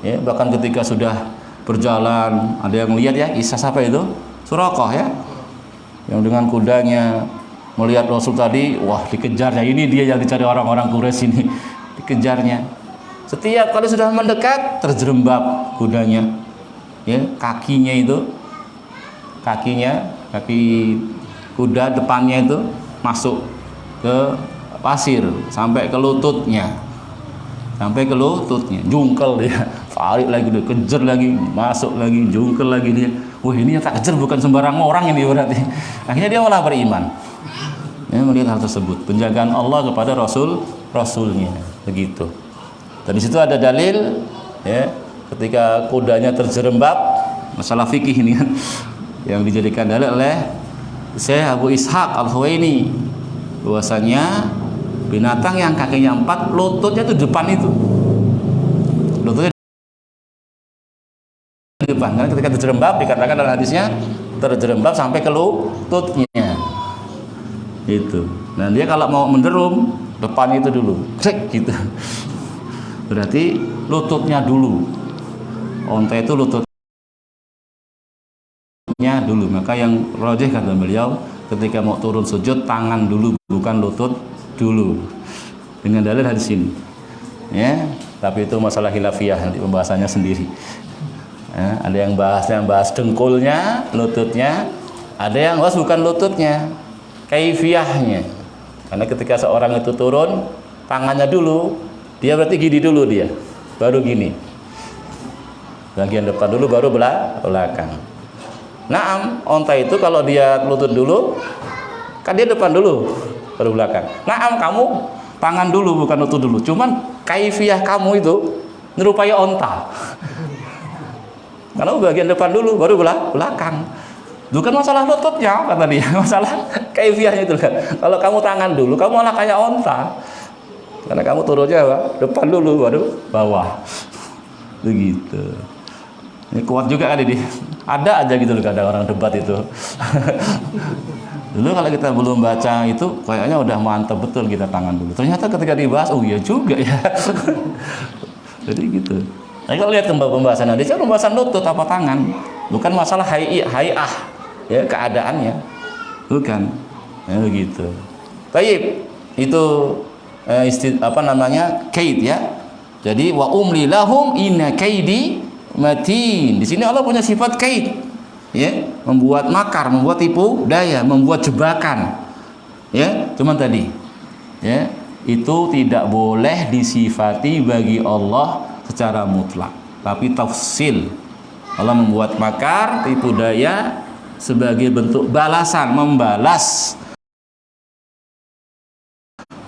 Ya, bahkan ketika sudah berjalan, ada yang melihat ya, kisah siapa itu? Suraqah ya. Yang dengan kudanya melihat Rasul tadi, wah dikejarnya. Ini dia yang dicari orang-orang Quraisy ini. Dikejarnya. Setiap kali sudah mendekat, terjerembab kudanya. Ya, kakinya itu, kaki kuda depannya itu masuk ke pasir sampai ke lututnya, jungkel dia, tarik lagi dia, kejar lagi, masuk lagi, jungkel lagi dia. Wah, ini yang tak kejar bukan sembarang orang ini berarti. Akhirnya dia malah beriman. Ya, melihat hal tersebut, penjagaan Allah kepada rasulnya, begitu. Dan di situ ada dalil, ya, ketika kudanya terjerembab, masalah fikih ini kan, yang dijadikan dalil oleh Syekh Abu Ishaq Al-Huwaini, bahwasanya binatang yang kakinya 4, lututnya itu depan itu, lututnya di depan. Karena ketika terjerembab dikatakan dalam hadisnya terjerembab sampai ke lututnya itu. Nah, dia kalau mau menderum depan itu dulu, cek gitu. Berarti lututnya dulu. Onta itu lututnya dulu. Maka yang rajih kata beliau, ketika mau turun sujud tangan dulu, bukan lutut dulu. Dengan dalil hadis ini. Ya, tapi itu masalah khilafiyah, nanti pembahasannya sendiri. Ya, ada yang bahas dengkulnya, lututnya, ada yang bahas bukan lututnya, kaifiyahnya. Karena ketika seorang itu turun, tangannya dulu, dia berarti gini dulu dia, baru gini. Bagian depan dulu, baru belakang. Naam, onta itu kalau dia lutut dulu, kan dia depan dulu, baru belakang. Naam, kamu tangan dulu, bukan lutut dulu. Cuman kaifiyah kamu itu nyerupai onta. Karena bagian depan dulu, baru belakang. Bukan masalah lututnya, kata dia, masalah kaifiyahnya itu kan. Kalau kamu tangan dulu, kamu malah kayak onta. Karena kamu turunnya apa? Depan dulu, baru bawah. Begitu. Ini kuat juga kan ini. Ada aja gitu loh kadang orang debat itu. Dulu kalau kita belum baca itu kayaknya udah mantap betul kita tangan dulu. Ternyata ketika dibahas, oh iya juga ya. Jadi gitu. Nah, kalau lihat pembahasan hadis, pembahasan lutut apa tangan, bukan masalah hay'ah, ya keadaannya. Bukan. Ya begitu. Baik, itu kaid ya. Jadi wa umli lahum inna kaidi matin. Di sini Allah punya sifat kaid, ya, membuat makar, membuat tipu daya, membuat jebakan. Ya, cuman tadi, ya, itu tidak boleh disifati bagi Allah secara mutlak, tapi tafsil. Allah membuat makar, tipu daya sebagai bentuk balasan, membalas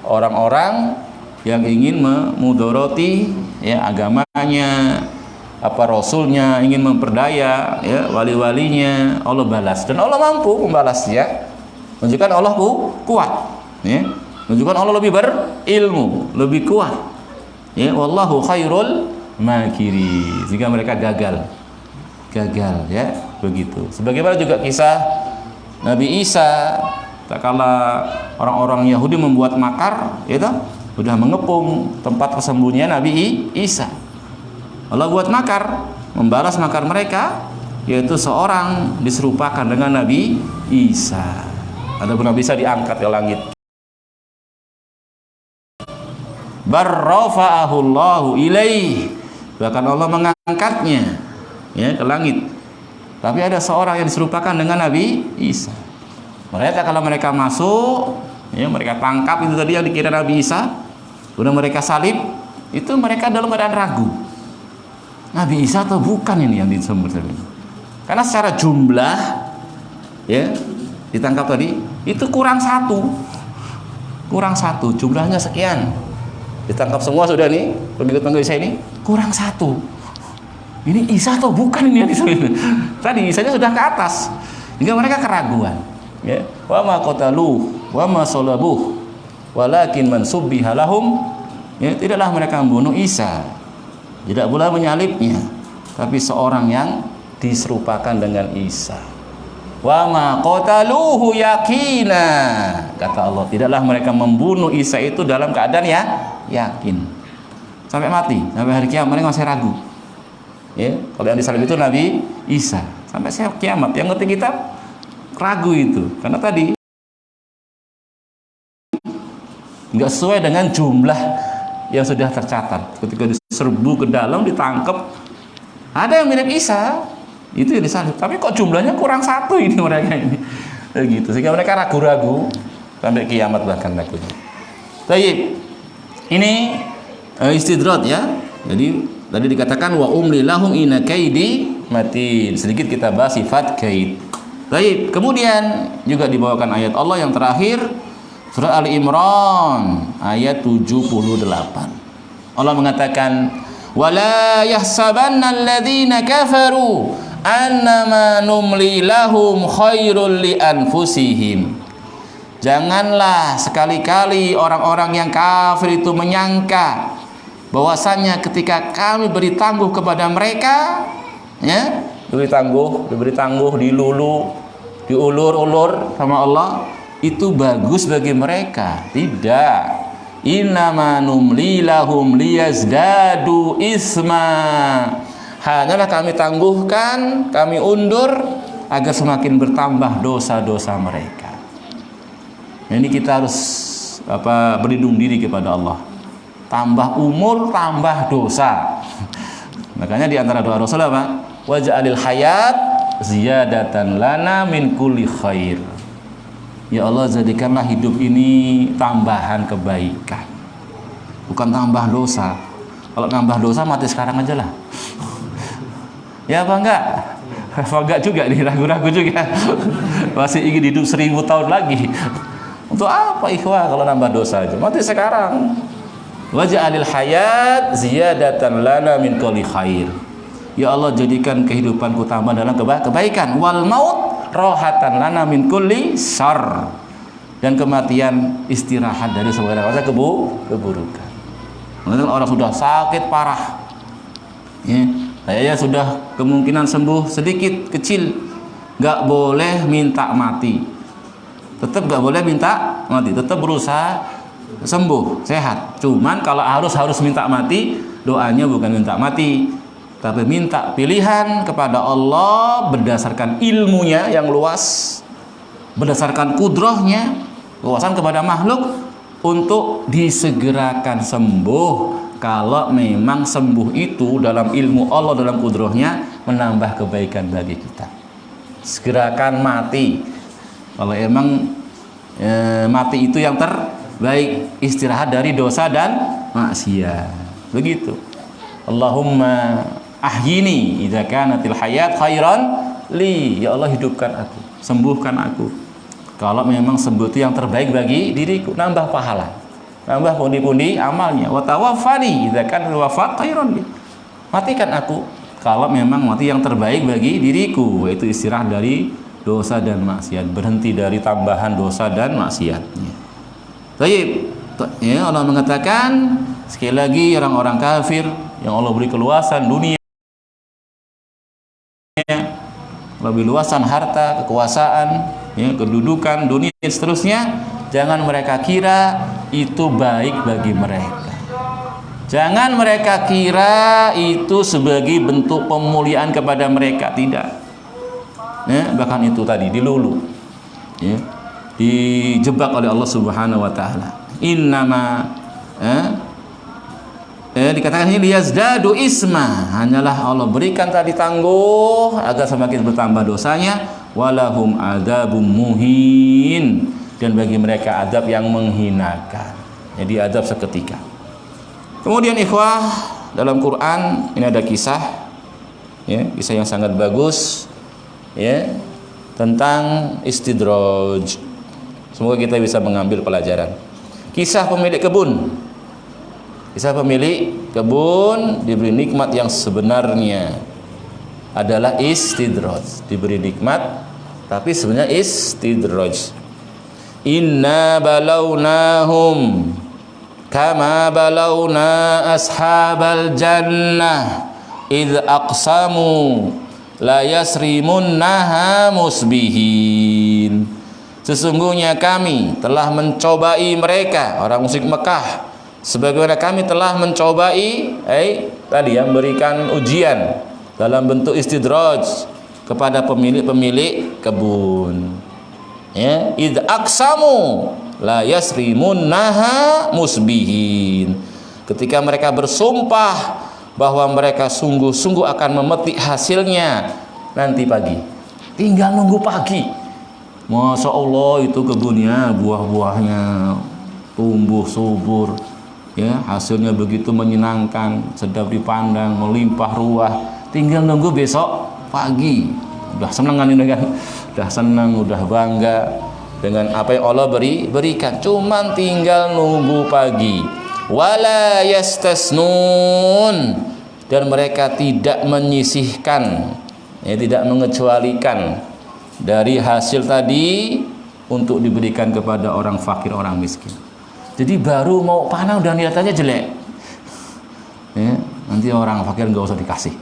orang-orang yang ingin memudoroti ya agamanya, apa rasulnya, ingin memperdaya ya wali-walinya. Allah balas, dan Allah mampu membalasnya. Menunjukkan Allah kuat, ya. Menunjukkan Allah lebih berilmu, lebih kuat. Ya, wallahu khairul makiri. Jika mereka gagal ya, begitu. Sebagaimana juga kisah Nabi Isa, tak kala orang-orang Yahudi membuat makar, itu sudah mengepung tempat persembunyian Nabi Isa. Allah buat makar, membalas makar mereka, yaitu seorang diserupakan dengan Nabi Isa. Ada Nabi Isa diangkat ke langit. Barrafa'ahullahu ilaih. Bahkan Allah mengangkatnya ya ke langit. Tapi ada seorang yang diserupakan dengan Nabi Isa. Mereka kalau mereka masuk, ya mereka tangkap itu tadi yang dikira Nabi Isa, kemudian mereka salib, itu mereka dalam keadaan ragu. Nabi Isa atau bukan ini yang disebut? Karena secara jumlah ya ditangkap tadi itu kurang satu, jumlahnya sekian. Ditangkap semua sudah nih pengikut-pengikut Isa ini, kurang satu. Ini Isa atau bukan ini yang disebut? Tadi Isanya sudah ke atas, hingga mereka keraguan. Ya, wa ma qatalu wa ma salabuh walakin man subbiha lahum. Ya, tidaklah mereka membunuh Isa, tidak pula menyalibnya, tapi seorang yang diserupakan dengan Isa. wa ma qataluhu yaqina. Kata Allah, tidaklah mereka membunuh Isa itu dalam keadaan ya yakin. Sampai mati, sampai hari kiamat mereka masih ragu. Ya, kalau yang disalib itu Nabi Isa. Sampai kiamat yang ngerti kitab ragu itu. Karena tadi nggak sesuai dengan jumlah yang sudah tercatat. Ketika diserbu ke dalam, ditangkap, ada yang mirip Isa, itu yang disalib. Tapi kok jumlahnya kurang satu ini mereka ini, gitu. Sehingga mereka ragu-ragu sampai kiamat bahkan ragunya. Baik, ini istidrat ya. Jadi tadi dikatakan wa umli lahum inna kaidi matin. Sedikit kita bahas sifat kaid. Baik, kemudian juga dibawakan ayat Allah yang terakhir, surah Ali Imran ayat 78. Allah mengatakan, wala yahsabanna alladhina kafaru annama numli lahum khairul li anfusihim. Janganlah sekali-kali orang-orang yang kafir itu menyangka bahwasannya ketika kami beri tangguh kepada mereka, ya, diberi tangguh, dilulu, diulur-ulur sama Allah, itu bagus bagi mereka. Tidak. Innama numli lahum liyazdadu isma. Hanyalah kami tangguhkan, kami undur agar semakin bertambah dosa-dosa mereka. Ini kita harus berlindung diri kepada Allah. Tambah umur, tambah dosa. Makanya di antara doa Rasul apa? Waj'alil hayat ziyadatan lana min kulli khair. Ya Allah, jadikanlah hidup ini tambahan kebaikan, bukan tambah dosa. Kalau tambah dosa mati sekarang aja lah. Ya apa enggak? Apa enggak juga nih, ragu-ragu juga. Masih ingin hidup 1000 tahun lagi. Untuk apa ikhwah kalau nambah dosa aja? Mati sekarang. Waj'alil hayat ziyadatan lana min kulli khair. Ya Allah, jadikan kehidupanku tambah dalam kebaikan. Wal maut rohatan lana min kulli syarr. Dan kematian istirahat dari segala macam keburukan. Mungkin orang sudah sakit parah, ya, kayaknya sudah kemungkinan sembuh sedikit kecil, nggak boleh minta mati. Tetap nggak boleh minta mati. Tetap berusaha sembuh, sehat. Cuman kalau harus minta mati, doanya bukan minta mati, tapi minta pilihan kepada Allah berdasarkan ilmunya yang luas, berdasarkan kudrahnya, luasan kepada makhluk, untuk disegerakan sembuh. Kalau memang sembuh itu dalam ilmu Allah, dalam kudrahnya, menambah kebaikan bagi kita. Segerakan mati kalau emang mati itu yang terbaik, istirahat dari dosa dan maksiat. Begitu. Allahumma ahyini idza kanatil hayat khairan li. Ya Allah, hidupkan aku, sembuhkan aku kalau memang sembuh itu yang terbaik bagi diriku, nambah pahala, nambah pundi-pundi amalnya. Wa tawaffani idza kana wafat khairan li. Matikan aku kalau memang mati yang terbaik bagi diriku, yaitu istirahat dari dosa dan maksiat, berhenti dari tambahan dosa dan maksiatnya. Baik, ya, Allah mengatakan sekali lagi, orang-orang kafir yang Allah beri keluasan dunia, lebih luasan harta, kekuasaan, ya, kedudukan, dunia dan seterusnya, jangan mereka kira itu baik bagi mereka. Jangan mereka kira itu sebagai bentuk pemuliaan kepada mereka. Tidak. Ya, bahkan itu tadi dilulu, ya, dijebak oleh Allah Subhanahu wa taala. Innama dikatakan ini liyazdadu isma, hanyalah Allah berikan tadi tangguh agar semakin bertambah dosanya. Walahum adzabum muhin, dan bagi mereka azab yang menghinakan, jadi azab seketika. Kemudian ikhwah, dalam Quran ini ada kisah, ya, kisah yang sangat bagus, ya, tentang istidraj. Semoga kita bisa mengambil pelajaran. Kisah pemilik kebun. Kisah pemilik kebun diberi nikmat yang sebenarnya adalah istidraj, diberi nikmat tapi sebenarnya istidraj. Inna balawnahum kama balawna ashabal jannah idh aqsamu la yasrimunnaha musbihin. Sesungguhnya kami telah mencobai mereka, orang musyrik Mekah, sebagaimana kami telah mencobai tadi yang memberikan ujian dalam bentuk istidraj kepada pemilik-pemilik kebun. Ya, id aqsamu la yasrimunnaha musbihin. Ketika mereka bersumpah bahwa mereka sungguh-sungguh akan memetik hasilnya nanti pagi. Tinggal nunggu pagi. Masya Allah, itu kebunnya, buah-buahnya tumbuh subur, ya, hasilnya begitu menyenangkan, sedap dipandang, melimpah ruah. Tinggal nunggu besok pagi. Udah senang kan ini kan? Udah senang, udah bangga dengan apa yang Allah berikan. Cuman tinggal nunggu pagi. Wala yastasnun, dan mereka tidak menyisihkan, ya, tidak mengecualikan dari hasil tadi untuk diberikan kepada orang fakir, orang miskin. Jadi baru mau panen udah niatannya jelek, ya, nanti orang fakir nggak usah dikasih.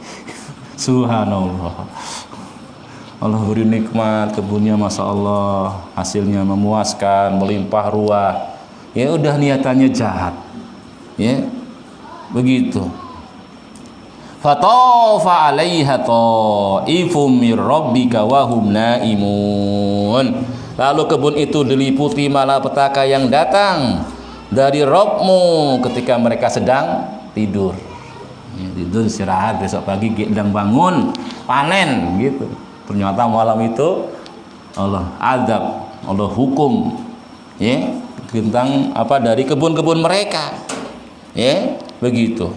Subhanallah. Allah beri nikmat, kebunnya Masya Allah, hasilnya memuaskan, melimpah ruah, ya udah niatannya jahat, ya begitu. Fatafa 'alaiha ta'ifum mir rabbika wa hum naimun. Lalu kebun itu diliputi malapetaka yang datang dari Rabbmu ketika mereka sedang tidur. Ya, tidur istirahat, besok pagi gendang bangun panen gitu. Ternyata malam itu Allah azab, Allah hukum, ya, tentang apa dari kebun-kebun mereka. Ya, begitu.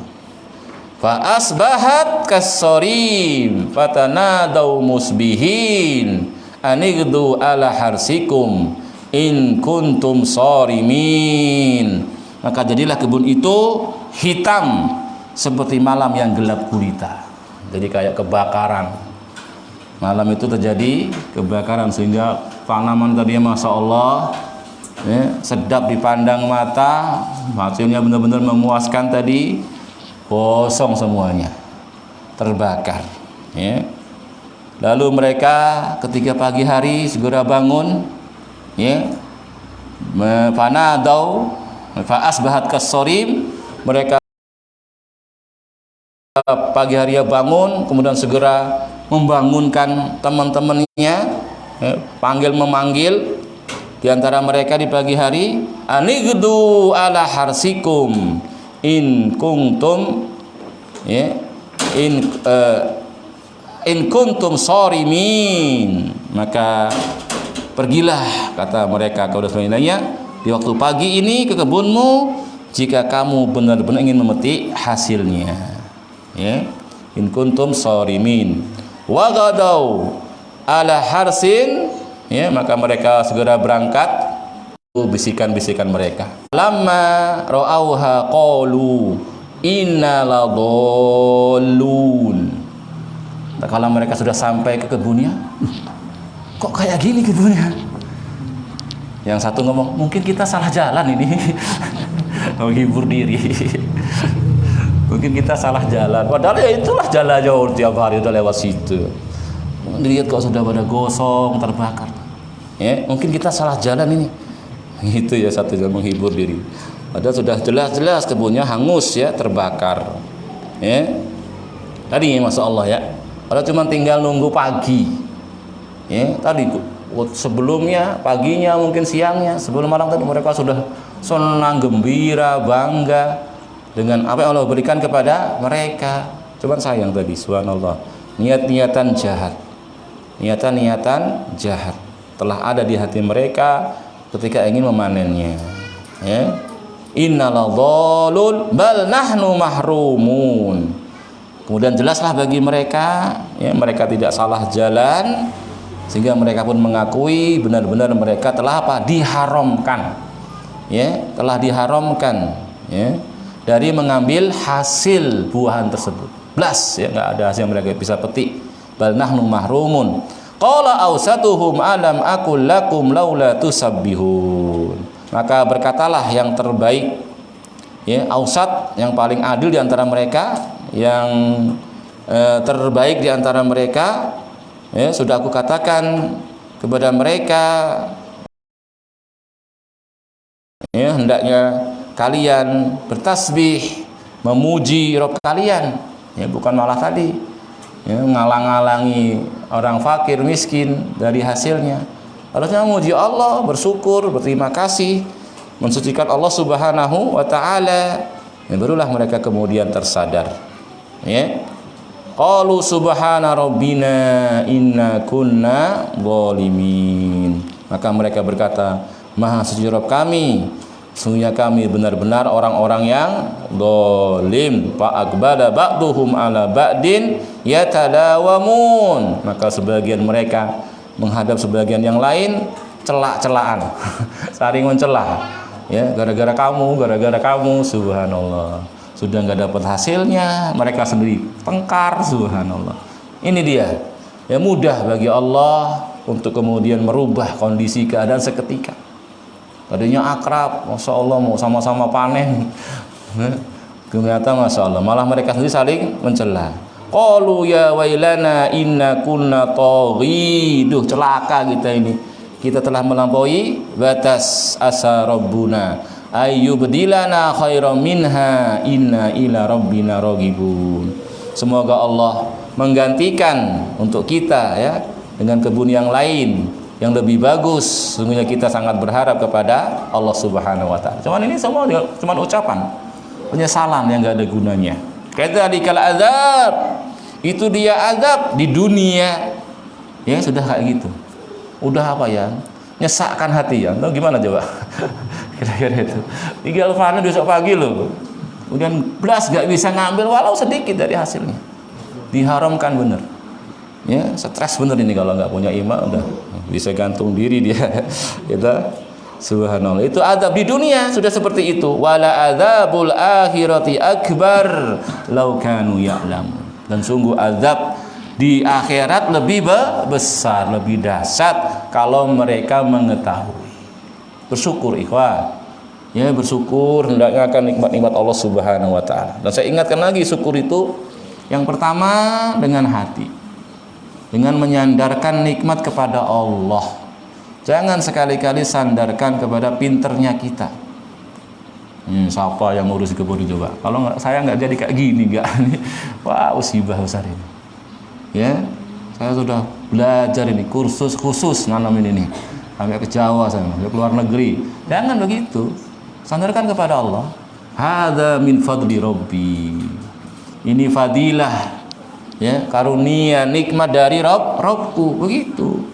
Fa asbahat kasorim fatanadau musbihin anigdu ala harsikum in kuntum sorimin. Maka jadilah kebun itu hitam seperti malam yang gelap gulita. Jadi kayak kebakaran. Malam itu terjadi kebakaran sehingga tanaman tadinya Masya Allah, ya, sedap dipandang mata, hasilnya benar-benar memuaskan tadi, kosong semuanya, terbakar, ya. Lalu mereka ketika pagi hari segera bangun, ya, fanadau fa asbahat kasorim, mereka pagi hari bangun kemudian segera membangunkan teman-temannya, ya, panggil memanggil di antara mereka di pagi hari, anigdu ala harsikum in kuntum, ya, in kuntum sorimin. Maka pergilah, kata mereka kepada saudaranya, di waktu pagi ini ke kebunmu jika kamu benar-benar ingin memetik hasilnya, ya, in kuntum sorimin. Wa gadau ala harsin, ya, maka mereka segera berangkat. Bisikan-bisikan mereka, lamma ra'auha qalu inna ladallun. Nah, kalau mereka sudah sampai ke kebunnya, kok kayak gini kebunnya? Yang satu ngomong, mungkin kita salah jalan ini. Menghibur diri. Mungkin kita salah jalan. Padahal ya itulah jalan jauh, tiap hari udah lewat situ. Dilihat kok sudah pada gosong, terbakar. Ya, mungkin kita salah jalan ini. Itu ya, satu yang menghibur diri. Padahal sudah jelas-jelas kebunnya hangus, ya, terbakar. Ya. Tadi Masya Allah, ya. Padahal cuma tinggal nunggu pagi. Ya, tadi sebelumnya paginya mungkin siangnya, sebelum malam tadi mereka sudah senang, gembira, bangga dengan apa yang Allah berikan kepada mereka. Cuman sayang tadi, subhanallah, niat-niatan jahat, niatan-niatan jahat telah ada di hati mereka ketika ingin memanennya, ya. Innaladhalun bal nahnu mahrumun. Kemudian jelaslah bagi mereka, ya, mereka tidak salah jalan, sehingga mereka pun mengakui benar-benar mereka telah apa? Diharamkan, ya, telah diharamkan, ya, dari mengambil hasil buahan tersebut. Blas, ya, nggak ada hasil yang mereka bisa petik. Bal nahnu mahrumun. Qala awsatuhum alam aqul lakum laula tusabbihun. Maka berkatalah yang terbaik, ya, ausat, yang paling adil di antara mereka, yang terbaik di antara mereka. Ya, sudah aku katakan kepada mereka, ya, hendaknya kalian bertasbih, memuji Rabb kalian, ya, bukan malah tadi, ya, ngalang-ngalangi orang fakir miskin dari hasilnya. Harusnya memuji Allah, bersyukur, berterima kasih, mensucikan Allah Subhanahu wa taala. Ya, barulah mereka kemudian tersadar. Ya. Qalu subhana rabbina inna kunna zalimin. Maka mereka berkata, Maha suci Rabb kami, sungguhnya kami benar-benar orang-orang yang zalim. Fa aqbala ba'duhum ala ba'din yatalawamun. Maka sebagian mereka menghadap sebagian yang lain, celak-celaan, saling mencela. Ya, gara-gara kamu, subhanallah. Sudah nggak dapat hasilnya, mereka sendiri tengkar, subhanallah. Ini dia, ya, mudah bagi Allah untuk kemudian merubah kondisi keadaan seketika. Tadinya akrab, masya Allah, mau sama-sama panen, ternyata masya Allah malah mereka sendiri saling mencela. Qalu ya wailana inna kunna taghiduh, celaka kita ini, kita telah melampaui batas. Asa rabbuna ayyubdilana khairam minha inna ila rabbina raghibun. Semoga Allah menggantikan untuk kita, ya, dengan kebun yang lain yang lebih bagus. Sungguhnya kita sangat berharap kepada Allah Subhanahu wa taala. Cuman ini semua cuma ucapan penyesalan yang enggak ada gunanya. Kadzalikal azab, itu dia azab di dunia. Ya, sudah kayak gitu. Udah apa ya? Nyesakkan hati ya. Tahu gimana coba? Kira-kira itu. Tinggal panen besok pagi loh. Kemudian belas gak bisa ngambil walau sedikit dari hasilnya. Diharamkan bener. Ya, stres bener ini kalau nggak punya iman, udah bisa gantung diri dia. Kita subhanallah. Itu azab di dunia sudah seperti itu. Wala adzabul akhirati akbar law kanu ya'lamun. Dan sungguh azab di akhirat lebih besar, lebih dahsyat kalau mereka mengetahui. Bersyukur ikhwan. Ya, bersyukur hendaknya akan nikmat-nikmat Allah Subhanahu wa taala. Dan saya ingatkan lagi, syukur itu yang pertama dengan hati. Dengan menyandarkan nikmat kepada Allah. Jangan sekali-kali sandarkan kepada pinternya kita. Siapa yang ngurus kebun coba? Kalau saya nggak jadi kayak gini, nggak. Wah, musibah besar ini. Ya, saya sudah belajar ini, kursus khusus nanamin ini, sampai ke Jawa, sampai ke luar negeri. Jangan begitu. Sandarkan kepada Allah. Hadza min fadli Rabbi. Ini fadilah, ya, karunia, nikmat dari Rabbku. Begitu.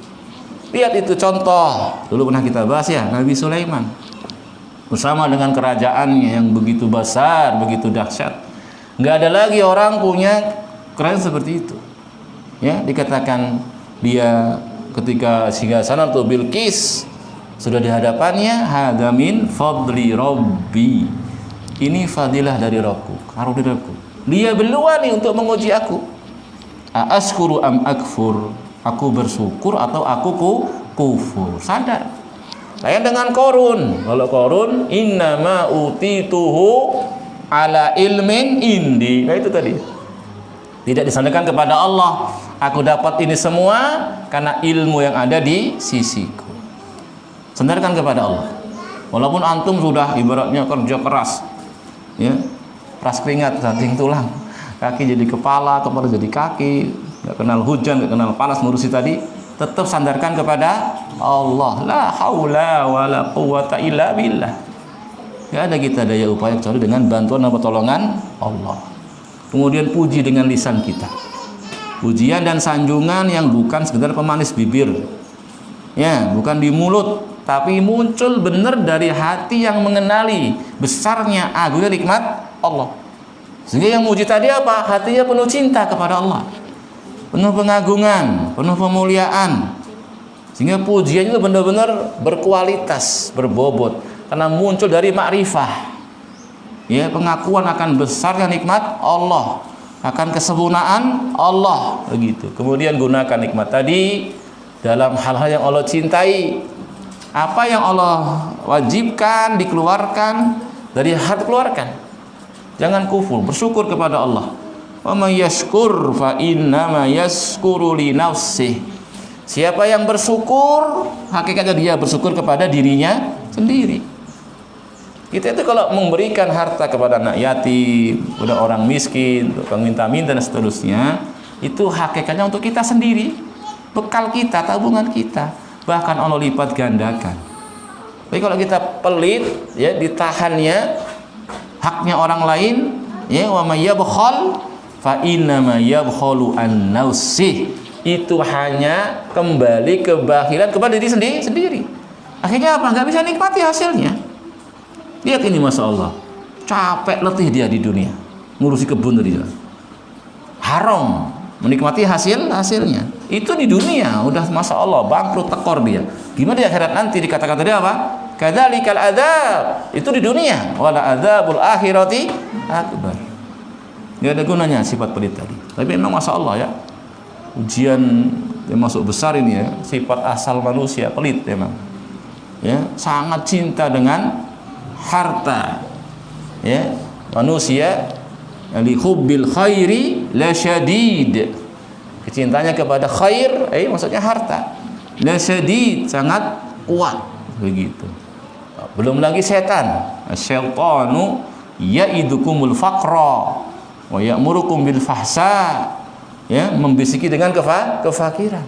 Lihat itu contoh. Dulu pernah kita bahas, ya, Nabi Sulaiman. Bersama dengan kerajaannya yang begitu besar, begitu dahsyat. Nggak ada lagi orang punya kerajaan seperti itu. Ya, dikatakan dia ketika singgasana Bilqis sudah di hadapannya, hadza min fadli Rabbi. Ini fadilah dari Rabbku, karunia dari Rabbku. Dia berluang nih untuk menguji aku. Askuru am akfur? Aku bersyukur atau aku kufur? Sadar. Saya dengan Qarun. Kalau Qarun, innama utituhu ala ilmin indi. Nah, itu tadi. Tidak disandarkan kepada Allah. Aku dapat ini semua karena ilmu yang ada di sisiku. Sandarkan kepada Allah. Walaupun antum sudah ibaratnya kerja keras, ya, keras keringat, banting tulang, kaki jadi kepala jadi kaki, nggak kenal hujan, nggak kenal panas, ngurusi tadi, tetap sandarkan kepada Allah. La haula wala quwata illa billah. Nggak ada kita daya upaya kecuali dengan bantuan dan pertolongan Allah. Kemudian puji dengan lisan kita. Pujian dan sanjungan yang bukan sekedar pemanis bibir, ya, bukan di mulut, tapi muncul benar dari hati yang mengenali besarnya agungnya nikmat Allah. Sehingga yang muji tadi apa? Hatinya penuh cinta kepada Allah, penuh pengagungan, penuh pemuliaan. Sehingga pujian itu benar-benar berkualitas, berbobot, karena muncul dari makrifah. Ya, pengakuan akan besarnya nikmat Allah, akan kesempurnaan Allah, begitu. Kemudian gunakan nikmat tadi dalam hal-hal yang Allah cintai. Apa yang Allah wajibkan dikeluarkan, dari hati keluarkan. Jangan kufur, bersyukur kepada Allah. Wa may yashkur fa innama yashkuru li nafsihi. Siapa yang bersyukur, hakikatnya dia bersyukur kepada dirinya sendiri. Kita itu kalau memberikan harta kepada anak yatim, kepada orang miskin, tukang minta-minta dan seterusnya, itu hakikatnya untuk kita sendiri, bekal kita, tabungan kita. Bahkan Allah lipat gandakan. Tapi kalau kita pelit, ya ditahannya haknya orang lain, ya wa may yabkhal fa innama yabkhalu an nafsihi, itu hanya kembali kebahilan kepada diri sendiri. Akhirnya apa? Nggak bisa nikmati hasilnya. Lihat ini, masya Allah, capek letih dia di dunia ngurusi kebun tadi, haram menikmati hasilnya. Itu di dunia udah masya Allah bangkrut tekor dia. Gimana di akhirat nanti dikatakan tadi apa? Kadzalikal adzab, itu di dunia. Wala adzabul akhirati akbar. Nggak ada gunanya sifat pelit tadi. Tapi memang masya Allah ya, ujian yang masuk besar ini ya, sifat asal manusia pelit memang. Ya, sangat cinta dengan harta. Ya, manusia li hubbil khairi la syadid. Kecintanya kepada khair, maksudnya harta. La syadid, sangat kuat begitu. Belum lagi setan. Asyaitanu ya'idukumul faqra wa ya'murukum bil fahsya. Ya, membisiki dengan kefakiran.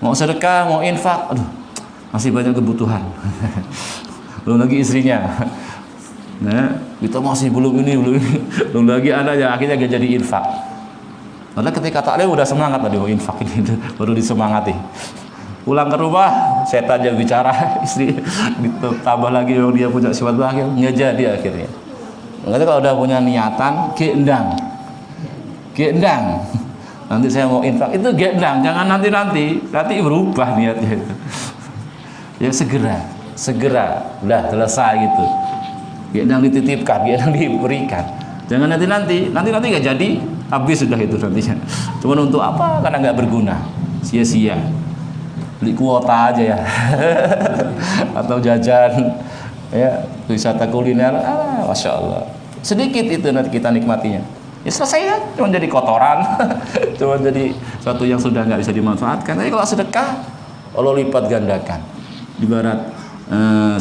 Mau sedekah, mau infak, aduh, masih banyak kebutuhan. Belum lagi istrinya. Nah, kita masih belum ini, belum lagi anaknya, akhirnya gak jadi infak. Karena ketika taklim udah semangat tadi mau infak ini, baru disemangati. Pulang ke rumah, setan yang bicara, istri ditambah lagi yang dia punya sifat bakhil, nggak jadi akhirnya. Makanya kalau udah punya niatan, gendang. Nanti saya mau infak, itu gendang, jangan nanti berubah niatnya itu. Ya segera, udah selesai gitu. Gendang dititipkan, gendang diberikan. Jangan nanti nggak jadi, habis sudah itu nantinya. Cuman untuk apa? Karena nggak berguna, sia-sia. Beli kuota aja ya, atau jajan, ya wisata kuliner, masya Allah. Sedikit itu nanti kita nikmatinya. Ya selesai ya, cuma jadi kotoran, cuma jadi sesuatu yang sudah nggak bisa dimanfaatkan. Tapi kalau sedekah, Allah lipat gandakan. Ibarat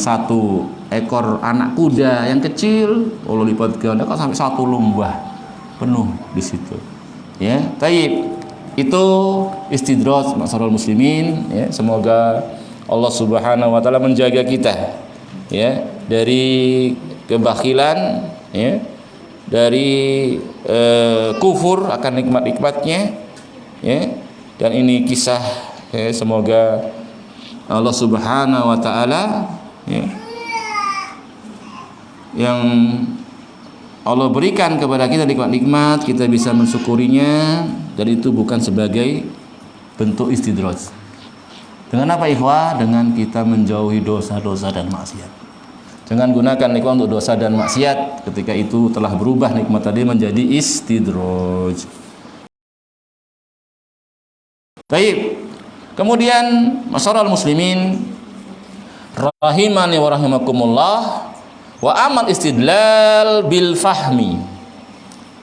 satu ekor anak kuda yang kecil, Allah lipat gandakan sampai satu lembah penuh di situ. Ya, taib. Itu istidraj masyarul muslimin, ya, semoga Allah Subhanahu wa taala menjaga kita ya dari kebakhilan, ya, dari kufur akan nikmat-nikmatnya, ya. Dan ini kisah, ya, semoga Allah Subhanahu wa taala, ya, yang Allah berikan kepada kita nikmat-nikmat, kita bisa mensyukurinya, dan itu bukan sebagai bentuk istidraj. Dengan apa ikhwah? Dengan kita menjauhi dosa-dosa dan maksiat. Jangan gunakan nikmat untuk dosa dan maksiat, ketika itu telah berubah nikmat tadi menjadi istidraj. Baik. Kemudian masyarul muslimin rahimani wa rahimakumullah, wa amal istidlal bil fahmi.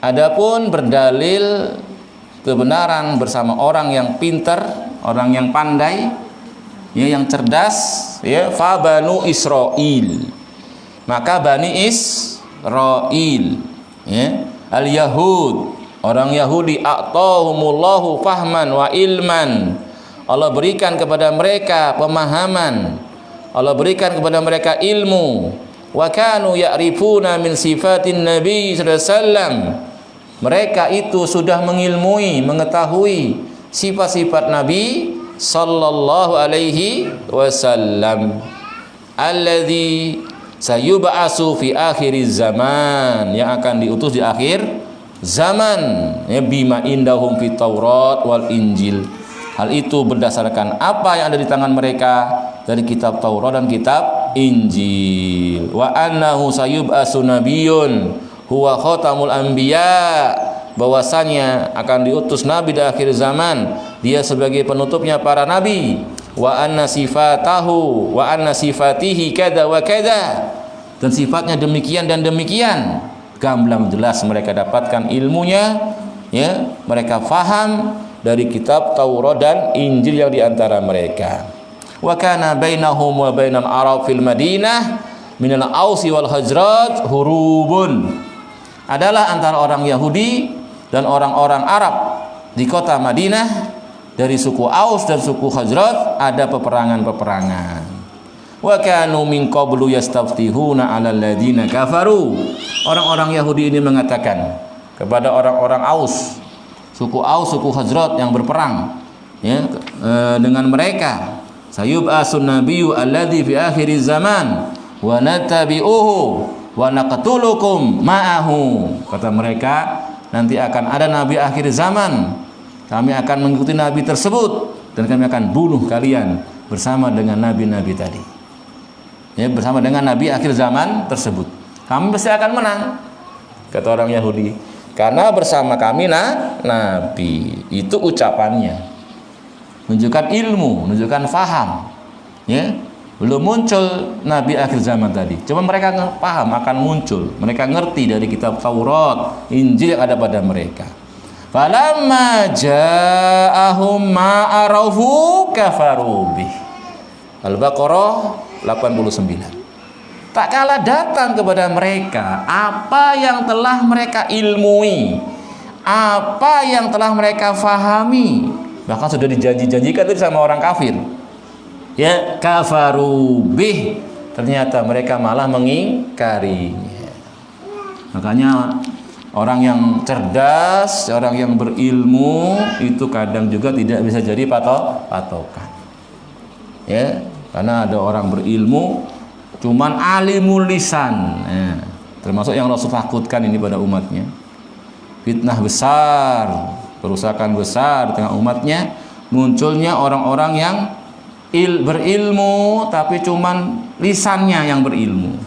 Adapun berdalil kebenaran bersama orang yang pintar, orang yang pandai, ya, yang cerdas, ya, fa banu Israil. Maka Bani Israil, ya, al-Yahud, orang Yahudi, a'tahumullahu fahman wa ilman. Allah berikan kepada mereka pemahaman, Allah berikan kepada mereka ilmu. Wa kanu ya'rifuna min sifatin Nabi sallallahu alaihi wasallam. Mereka itu sudah mengilmui, mengetahui sifat-sifat Nabi sallallahu alaihi wasallam. Alladzi sayub'asu fi akhiriz zaman, yang akan diutus di akhir zaman, ya, bima indahum fit Taurat wal Injil. Hal itu berdasarkan apa yang ada di tangan mereka dari kitab Taurat dan kitab Injil. Wa annahu sayub'asu nabiyyun huwa khatamul anbiya, bahwasanya akan diutus nabi di akhir zaman, dia sebagai penutupnya para nabi. Wa anna sifatahu wa anna sifatihi kada wa kada, dan sifatnya demikian dan demikian. Gamblang jelas mereka dapatkan ilmunya ya, mereka faham dari kitab Taurat dan Injil yang diantara mereka. Wa kana bainahum wa bainal Arab fil Madinah minal Ausi wal Khazraj hurubun. Adalah antara orang Yahudi dan orang-orang Arab di kota Madinah dari suku Aus dan suku Khazraj ada peperangan-peperangan. Wa kanu min qablu yastaftihuna 'alal ladzina kafaru. Orang-orang Yahudi ini mengatakan kepada orang-orang Aus, suku Khazraj yang berperang, ya, dengan mereka, sayub'asun nabiyyu alladzi fi akhiriz zaman wa natabi'uhu wa naqtulukum ma'ahu. Kata mereka, nanti akan ada nabi akhir zaman, kami akan mengikuti nabi tersebut dan kami akan bunuh kalian bersama dengan nabi-nabi tadi, ya, bersama dengan nabi akhir zaman tersebut. Kami pasti akan menang, kata orang Yahudi, karena bersama kami nabi. Itu ucapannya, menunjukkan ilmu, menunjukkan faham, ya. Belum muncul nabi akhir zaman tadi, cuma mereka paham akan muncul, mereka ngerti dari kitab Taurat, Injil yang ada pada mereka. Falamma ja'ahum ma arafu kafaru bih. Al-Baqarah 89. Tak kala datang kepada mereka apa yang telah mereka ilmui, apa yang telah mereka fahami, bahkan sudah dijanji-janjikan itu sama orang kafir, ya, kafaru bih, ternyata mereka malah mengingkarinya. Makanya orang yang cerdas, orang yang berilmu itu kadang juga tidak bisa jadi patokan, ya, karena ada orang berilmu cuman alimul lisan, ya, termasuk yang Rasul takutkan ini pada umatnya, fitnah besar, kerusakan besar di tengah umatnya, munculnya orang-orang yang berilmu tapi cuman lisannya yang berilmu.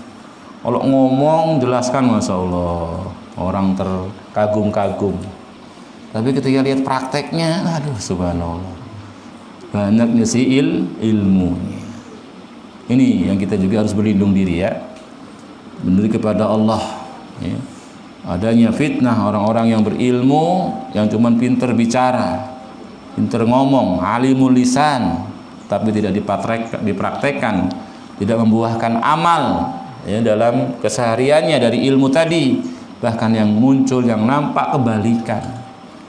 Kalau ngomong jelaskan, masya Allah, orang terkagum-kagum, tapi ketika lihat prakteknya, aduh subhanallah, banyaknya sih ilmunya. Ini yang kita juga harus berlindung diri, ya, berlindung kepada Allah, ya. Adanya fitnah orang-orang yang berilmu yang cuman pinter bicara, pinter ngomong, alimul lisan, tapi tidak dipraktekkan, tidak membuahkan amal, ya, dalam kesehariannya dari ilmu tadi. Bahkan yang muncul yang nampak kebalikan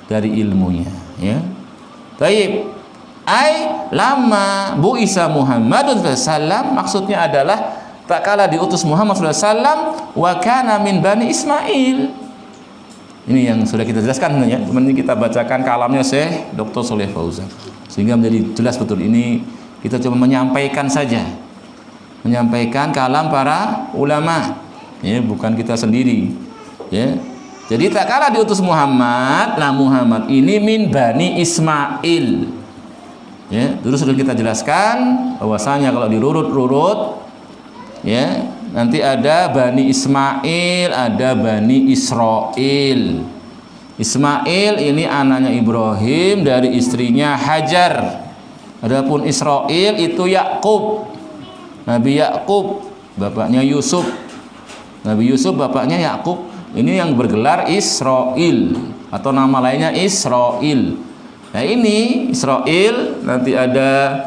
dari ilmunya, ya. Taib lama bu'isa Muhammadun sallallahu, maksudnya adalah tak kala diutus Muhammad sallallahu alaihi wasallam wa kana min bani Ismail. Ini yang sudah kita jelaskan sebenarnya, cuma ini kita bacakan kalamnya Syekh Dr. Shalih Fauzan sehingga menjadi jelas betul. Ini kita cuma menyampaikan saja, menyampaikan kalam para ulama, ya, bukan kita sendiri, ya. Jadi tak kala diutus Muhammad, nah Muhammad ini min bani Ismail. Ya, dulu sudah kita jelaskan bahwasanya kalau dirurut-rurut, ya, nanti ada Bani Ismail, ada Bani Israil. Ismail ini anaknya Ibrahim dari istrinya Hajar. Adapun Israil itu Yakub, Nabi Yakub, bapaknya Yusuf. Nabi Yusuf bapaknya Yakub. Ini yang bergelar Israil atau nama lainnya Israil. Nah ini Israil, nanti ada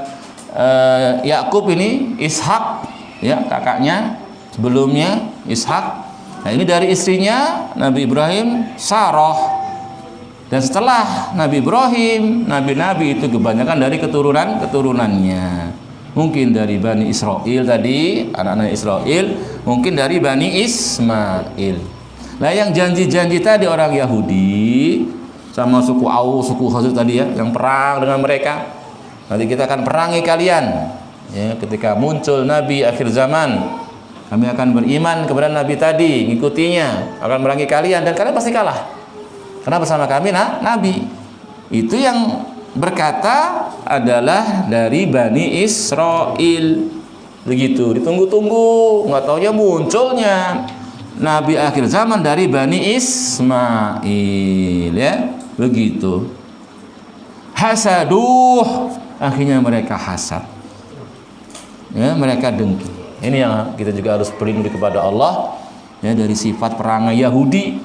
Yakub ini Ishak, ya, kakaknya sebelumnya Ishak. Nah ini dari istrinya Nabi Ibrahim Sarah. Dan setelah Nabi Ibrahim, nabi-nabi itu kebanyakan dari keturunannya. Mungkin dari Bani Israil tadi, anak-anak Israil, mungkin dari Bani Ismail. Nah yang janji-janji tadi orang Yahudi sama suku Aus, suku Khazraj tadi, ya, yang perang dengan mereka, nanti kita akan perangi kalian, ya, ketika muncul nabi akhir zaman, kami akan beriman kepada nabi tadi, ngikutinya, akan merangi kalian dan kalian pasti kalah karena bersama kami nabi. Itu yang berkata adalah dari Bani Israil. Begitu, ditunggu-tunggu, nggak taunya munculnya nabi akhir zaman dari Bani Ismail, ya. Begitu. Hasaduh, akhirnya mereka hasad, ya, mereka dengki. Ini yang kita juga harus berlindung kepada Allah, ya, dari sifat perangai Yahudi.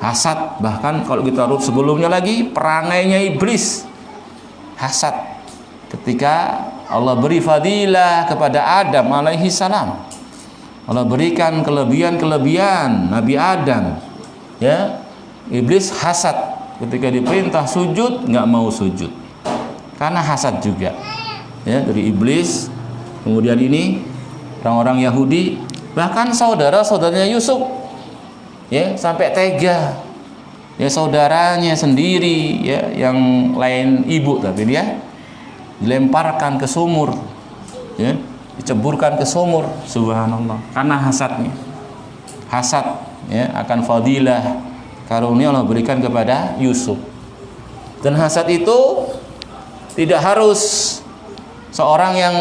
Hasad, bahkan kalau kita urut sebelumnya lagi, perangainya iblis hasad. Ketika Allah beri fadilah kepada Adam alaihi salam, Allah berikan kelebihan Nabi Adam, ya, iblis hasad. Ketika diperintah sujud nggak mau sujud karena hasad juga, ya, dari iblis. Kemudian ini orang-orang Yahudi, bahkan saudara-saudaranya Yusuf, ya, sampai tega, ya, saudaranya sendiri, ya, yang lain ibu tapi dia dilemparkan ke sumur, ya, diceburkan ke sumur, subhanallah, karena hasadnya. Hasad, ya, akan fadilah karunia Allah berikan kepada Yusuf. Dan hasad itu tidak harus seorang yang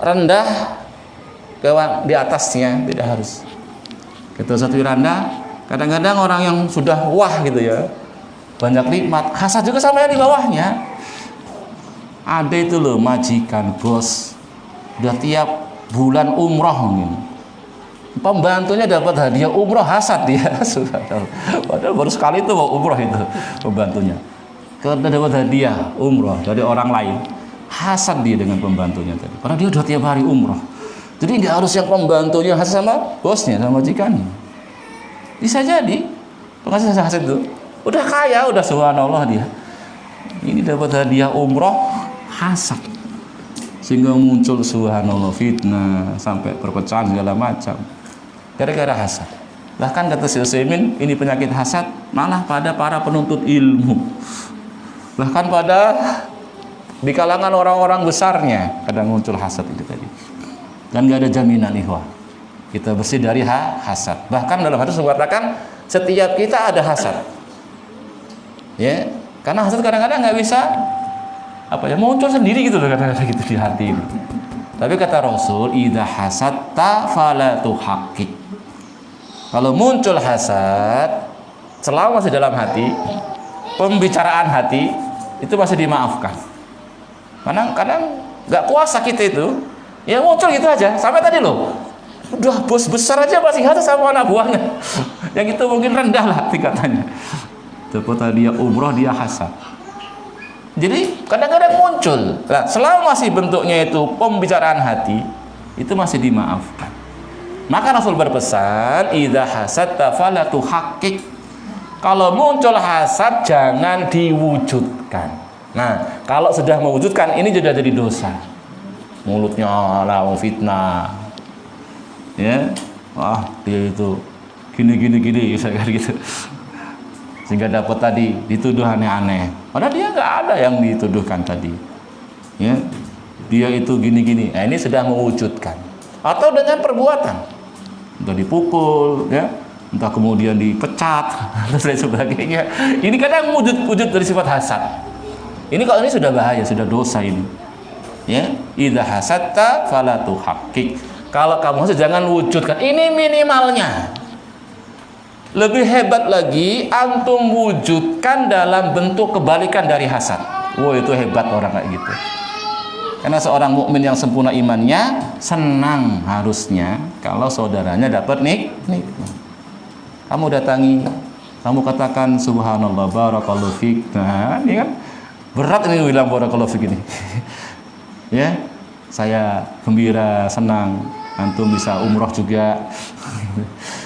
rendah di atasnya, tidak harus. Kita satu rendah, kadang-kadang orang yang sudah wah gitu, ya, banyak nikmat, hasad juga sama yang di bawahnya. Ada itu loh, majikan, bos, udah tiap bulan umroh mungkin, pembantunya dapat hadiah umroh, hasad dia. Padahal baru sekali itu mau umroh itu pembantunya, karena dapat hadiah umroh dari orang lain, hasad dia dengan pembantunya tadi. Padahal dia udah tiap hari umroh. Jadi nggak harus yang pembantunya hasad sama bosnya, sama majikannya. Bisa jadi pengasih hasad itu udah kaya, udah subhanallah dia, ini dapat hadiah umroh, hasad, sehingga muncul subhanallah fitnah sampai perpecahan segala macam gara-gara hasad. Bahkan kata Syekh Utsaimin, ini penyakit hasad malah pada para penuntut ilmu, bahkan pada di kalangan orang-orang besarnya kadang muncul hasad itu tadi. Dan gak ada jaminan ikhwah kita bersih dari hasad. Bahkan dalam hadis mengatakan setiap kita ada hasad, ya, karena hasad kadang-kadang nggak bisa muncul sendiri gitu loh, kadang-kadang gitu di hati ini. Tapi kata Rasul, idza hasadta fala tuhaqqik. Kalau muncul hasad selama masih dalam hati, pembicaraan hati itu masih dimaafkan. Kadang-kadang nggak kuasa kita itu, ya, muncul gitu aja. Sampai tadi loh, udah bos besar aja masih hasad sama anak buahnya. Yang itu mungkin rendah lah tingkatannya. Dapat dia umroh, dia hasad. Jadi kadang-kadang muncul. Nah, selama masih bentuknya itu pembicaraan hati, itu masih dimaafkan. Maka Rasul berpesan, idza hasadta fala tuhaqqik. Kalau muncul hasad jangan diwujudkan. Nah, kalau sudah mewujudkan, ini sudah jadi dosa. Mulutnya lah fitnah, ya, wah dia itu gini saya gitu, sehingga dapat tadi dituduh aneh-aneh, padahal dia nggak ada yang dituduhkan tadi, ya, dia itu gini. Nah, ini sudah mewujudkan. Atau dengan perbuatan, entah dipukul, ya, entah kemudian dipecat dan lain sebagainya. Ini kadang wujud dari sifat hasad. Ini kalau ini sudah bahaya, sudah dosa ini, ya. Idza hasadta fala tuhaqqik. Kalau kamu hasad jangan wujudkan. Ini minimalnya. Lebih hebat lagi antum wujudkan dalam bentuk kebalikan dari hasad. Wah, itu hebat orang kayak gitu. Karena seorang mukmin yang sempurna imannya senang harusnya kalau saudaranya dapat nikmat. Kamu datangi, kamu katakan subhanallah barakallahu fik. Nah, ini kan berat ini bilang barakallahu fik ini. Ya, saya gembira, senang antum bisa umroh juga.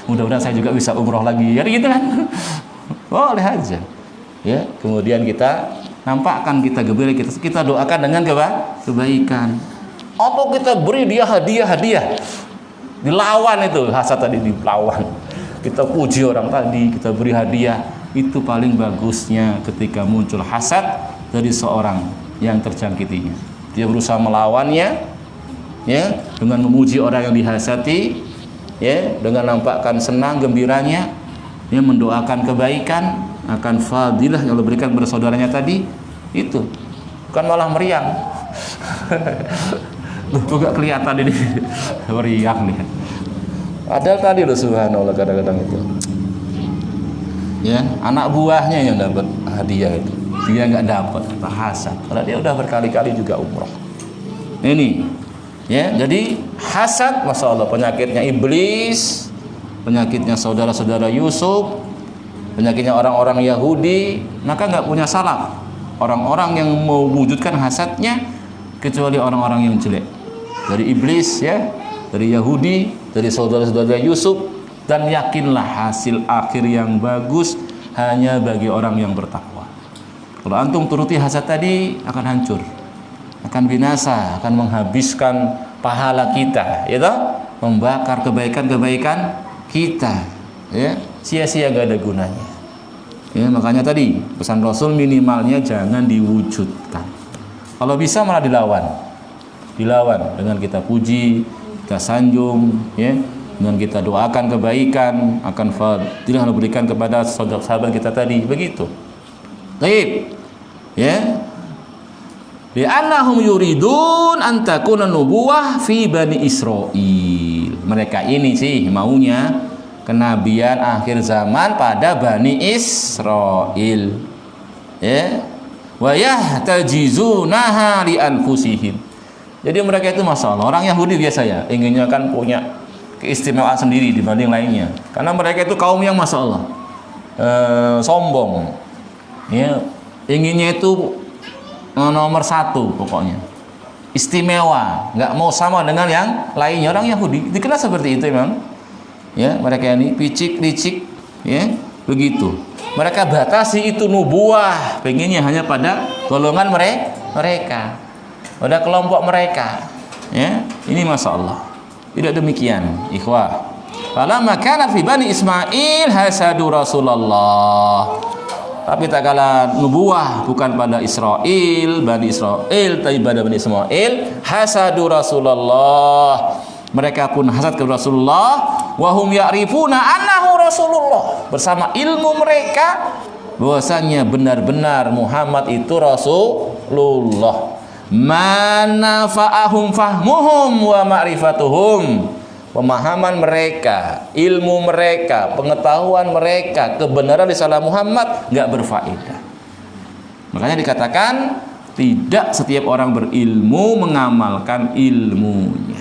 Mudah-mudahan saya juga bisa umroh lagi. Ya gitu kan. Boleh aja. Ya, kemudian kita nampakkan kita gembira, kita doakan dengan kebaikan. Atau kita beri dia hadiah. Dilawan itu hasad tadi, dilawan. Kita puji orang tadi, kita beri hadiah. Itu paling bagusnya ketika muncul hasad dari seorang yang terjangkitinya. Dia berusaha melawannya, ya, dengan memuji orang yang dihasati, ya, dengan nampakkan senang gembiranya, dia mendoakan kebaikan, akan fadilah yang Allah berikan kepada saudaranya tadi. Itu bukan malah meriang. Loh, kok gak kelihatan ini meriang nih. Padahal tadi loh subhanallah kadang-kadang itu, ya, anak buahnya yang dapat hadiah itu, dia nggak dapat, hasad. Karena dia udah berkali-kali juga umroh. Ini, ya, jadi hasad, masya Allah, penyakitnya iblis, penyakitnya saudara-saudara Yusuf, penyakitnya orang-orang Yahudi, maka nggak punya salaf orang-orang yang mewujudkan hasadnya kecuali orang-orang yang jelek, dari iblis ya, dari Yahudi, dari saudara-saudara Yusuf. Dan yakinlah hasil akhir yang bagus hanya bagi orang yang bertakwa. Kalau antum turuti hasad tadi, akan hancur, akan binasa, akan menghabiskan pahala kita, ya toh? Membakar kebaikan-kebaikan kita, ya, sia-sia, gak ada gunanya. Ya, makanya tadi pesan Rasul minimalnya jangan diwujudkan. Kalau bisa malah dilawan dengan kita puji, kita sanjung, ya, dengan kita doakan kebaikan, akan fadilah berikan kepada sahabat kita tadi, begitu. Baik, ya. Li'annahum yuridun an takuna nubuwah fi Bani Israil. Mereka ini sih maunya kenabian akhir zaman pada Bani Israil. Ya. Wa yahtajizunaha li anfusihim. Jadi mereka itu masalah orang Yahudi biasa ya, inginnya kan punya keistimewaan sendiri dibanding lainnya. Karena mereka itu kaum yang masya Allah sombong, ya, inginnya itu nomor satu pokoknya, istimewa, nggak mau sama dengan yang lainnya. Orang Yahudi dikenal seperti itu memang, ya, mereka ini picik-licik, ya, begitu. Mereka batasi itu nubuah, pengennya hanya pada golongan mereka, pada kelompok mereka, ya. Ini masya Allah. Tidak demikian, ikhwah. Falamma kana fi Bani Ismail hasadu Rasulullah. Tapi tak kala nubuah bukan pada Bani Israel, tapi pada Bani Ismail, hasadu Rasulullah. Mereka pun hasad kepada Rasulullah, wa hum ya'rifuna annahu Rasulullah. Bersama ilmu mereka bahwasanya benar-benar Muhammad itu Rasulullah. Manafa'ahum fahmuhum wa ma'rifatuhum. Pemahaman mereka, ilmu mereka, pengetahuan mereka, kebenaran risalah Muhammad nggak berfaedah. Makanya dikatakan tidak setiap orang berilmu mengamalkan ilmunya.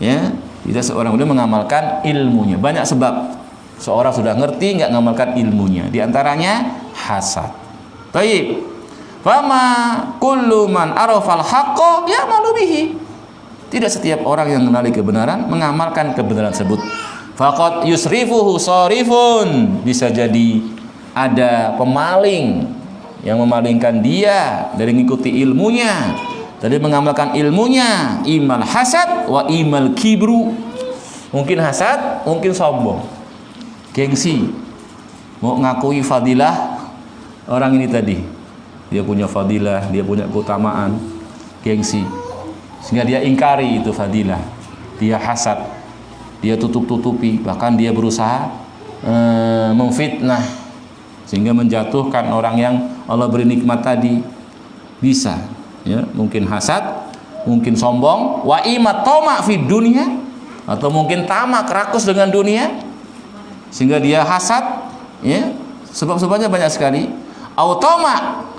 Ya, tidak seorang itu mengamalkan ilmunya. Banyak sebab seorang sudah ngerti nggak mengamalkan ilmunya. Di antaranya hasad. Baik. Fama kullu man arafal haqqo ya'malu bihi. Tidak setiap orang yang mengenali kebenaran mengamalkan kebenaran tersebut. Faqad yusrifuhu sarifun. Bisa jadi ada pemaling yang memalingkan dia dari mengikuti ilmunya, dari mengamalkan ilmunya. Imal hasad wa imal kibru. Mungkin hasad, mungkin sombong, gengsi, mau ngakui fadilah orang ini tadi. Dia punya fadilah, dia punya keutamaan, gengsi, sehingga dia ingkari itu fadilah, dia hasad, dia tutup-tutupi, bahkan dia berusaha memfitnah sehingga menjatuhkan orang yang Allah beri nikmat tadi. Bisa, ya, mungkin hasad, mungkin sombong, wa imat toma fi dunia, atau mungkin tamak, rakus dengan dunia sehingga dia hasad, ya. Sebab-sebabnya banyak sekali. Automa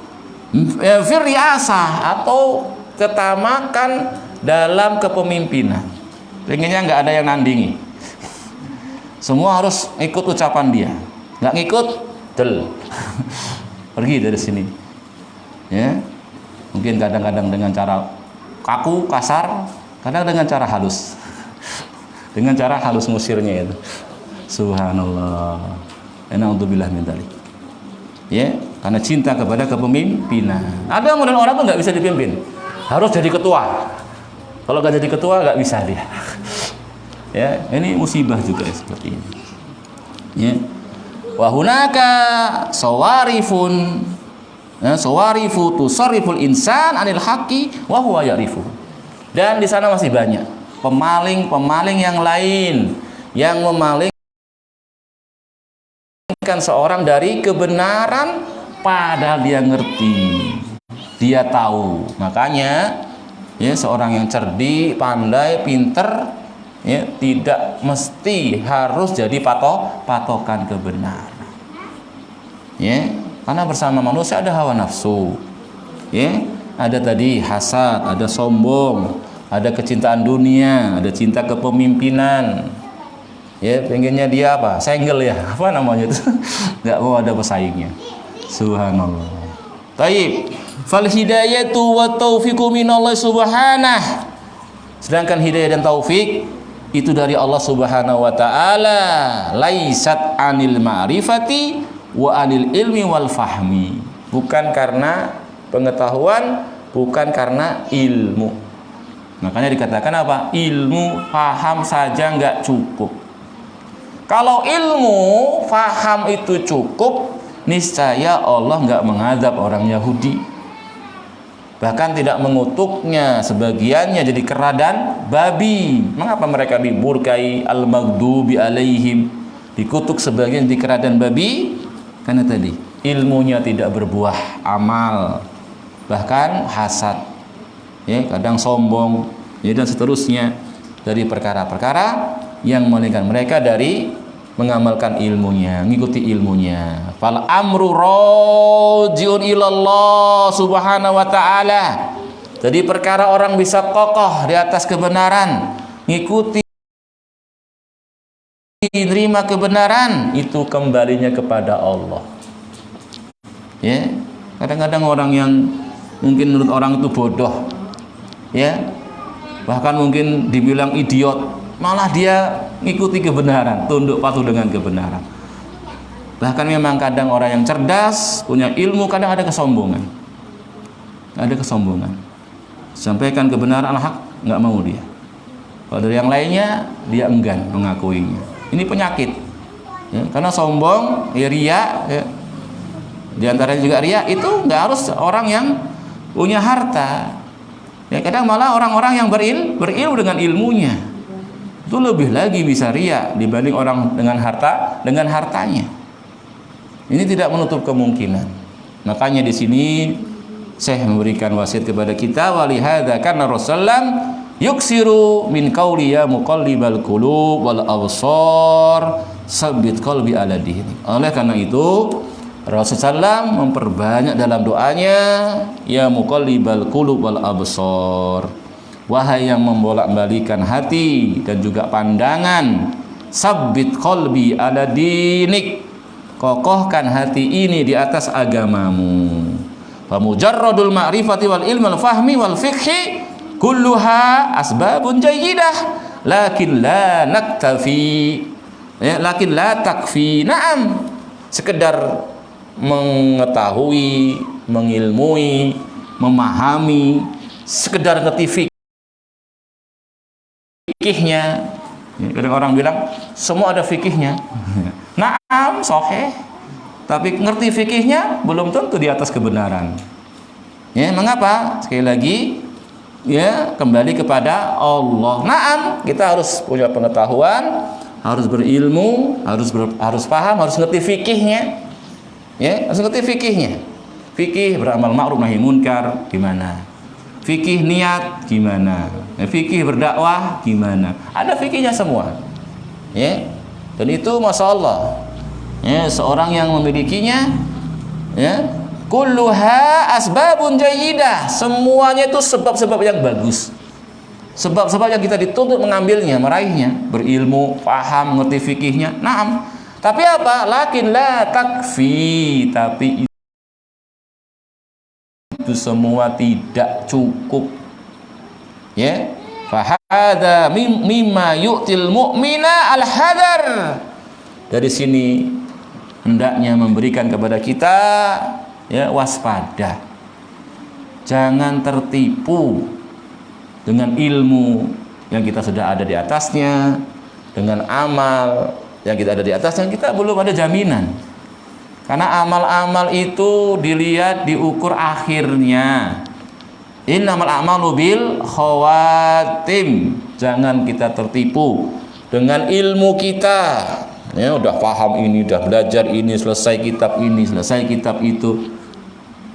firriasa, atau ketamakan dalam kepemimpinan, pengennya nggak ada yang nandingi, semua harus ikut ucapan dia, nggak ngikut del pergi dari sini, ya. Mungkin kadang-kadang dengan cara kaku, kasar, kadang dengan cara halus dengan cara halus ngusirnya itu. Subhanallah, na'udzubillah min dzalik, ya. Karena cinta kepada kepemimpinan. Ada model orang tuh nggak bisa dipimpin, harus jadi ketua. Kalau nggak jadi ketua nggak bisa dia. Ya, ini musibah juga ya, seperti ini. Ya. Wa hunaka sawarifun, sawarifu tusarriful insan anil haqqi wa huwa ya'rifu. Dan di sana masih banyak pemaling-pemaling yang lain yang memalingkan seorang dari kebenaran. Padahal dia ngerti, dia tahu. Makanya, ya, seorang yang cerdik, pandai, pinter, ya, tidak mesti harus jadi patokan kebenaran. Ya, karena bersama manusia ada hawa nafsu, ya, ada tadi hasad, ada sombong, ada kecintaan dunia, ada cinta kepemimpinan. Ya, pengennya dia apa? Single ya, apa namanya itu? Nggak mau ada pesaingnya. Subhanallah. Taib. Fal hidayatu wa taufiqu minallah subhanah. Sedangkan hidayah dan taufik itu dari Allah Subhanahu wa taala. Laisat anil ma'rifati wa anil ilmi wal fahmi. Bukan karena pengetahuan, bukan karena ilmu. Makanya dikatakan apa? Ilmu, paham saja nggak cukup. Kalau ilmu, faham itu cukup, niscaya Allah nggak mengadab orang Yahudi. Bahkan tidak mengutuknya, sebagiannya jadi kera dan babi. Mengapa mereka dimurkai al-maghdubi alaihim? Dikutuk sebagian jadi kera dan babi? Karena tadi ilmunya tidak berbuah amal, bahkan hasad, ya, kadang sombong, ya, dan seterusnya dari perkara-perkara yang mengalihkan mereka dari mengamalkan ilmunya, mengikuti ilmunya. Fal amru rajiun ilallah subhanahu wa ta'ala. Jadi perkara orang bisa kokoh di atas kebenaran, ngikuti, menerima kebenaran, itu kembalinya kepada Allah. Ya, kadang-kadang orang yang mungkin menurut orang itu bodoh, ya, bahkan mungkin dibilang idiot, malah dia ngikuti kebenaran, tunduk patuh dengan kebenaran. Bahkan memang kadang orang yang cerdas, punya ilmu, kadang ada kesombongan. Ada kesombongan. Sampaikan kebenaran hak, nggak mau dia. Kalau dari yang lainnya, dia enggan mengakuinya. Ini penyakit. Ya, karena sombong, ya, ria, ya. Di antaranya juga ria, itu nggak harus orang yang punya harta. Ya, kadang malah orang-orang yang berilmu dengan ilmunya. Itu lebih lagi bisa ria dibanding orang dengan hartanya. Ini tidak menutup kemungkinan. Makanya di sini saya memberikan wasiat kepada kita, walihada karena Rasulullah yuksiru min qauli ya muqallibal qulub wal absar sabbit qalbi ala dinik. Oleh karena itu Rasulullah memperbanyak dalam doanya, ya muqallibal qulub wal absar, wahai yang membolak-balikan hati dan juga pandangan, sabbit qalbi ala dinik, kokohkan hati ini di atas agamamu. Fa mujarradul ma'rifati wal ilmi wal fahmi wal fiqhi kulluha asbabun jayyidah, lakin la naktafi, ya, lakin la takfi. Naam, sekedar mengetahui, mengilmui, memahami, sekedar ngerti fikihnya. Kadang orang bilang semua ada fikihnya. Naam, sahih. Tapi ngerti fikihnya belum tentu di atas kebenaran. Ya, mengapa? Sekali lagi, ya, kembali kepada Allah. Naam, kita harus punya pengetahuan, harus berilmu, harus paham, harus ngerti fikihnya. Ya, harus ngerti fikihnya. Fikih beramal ma'ruf nahi munkar gimana? Fikih niat gimana? Fikih berdakwah gimana? Ada fikihnya semua. Ya. Dan itu Masya Allah, ya, seorang yang memilikinya, ya, kulluha asbabun jayyidah, semuanya itu sebab-sebab yang bagus, sebab-sebab yang kita dituntut mengambilnya, meraihnya, berilmu, paham, ngerti fikihnya. Naam. Tapi apa? Lakin la takfi, tapi itu semua tidak cukup. Ya, fahada mimma yu'til mu'mina al-hadar. Dari sini hendaknya memberikan kepada kita, ya, waspada. Jangan tertipu dengan ilmu yang kita sudah ada di atasnya, dengan amal yang kita ada di atasnya, kita belum ada jaminan. Karena amal-amal itu dilihat, diukur akhirnya. Innamal a'malu bil khawatim. Jangan kita tertipu dengan ilmu kita. Ya, udah paham ini, udah belajar ini, selesai kitab ini, selesai kitab itu.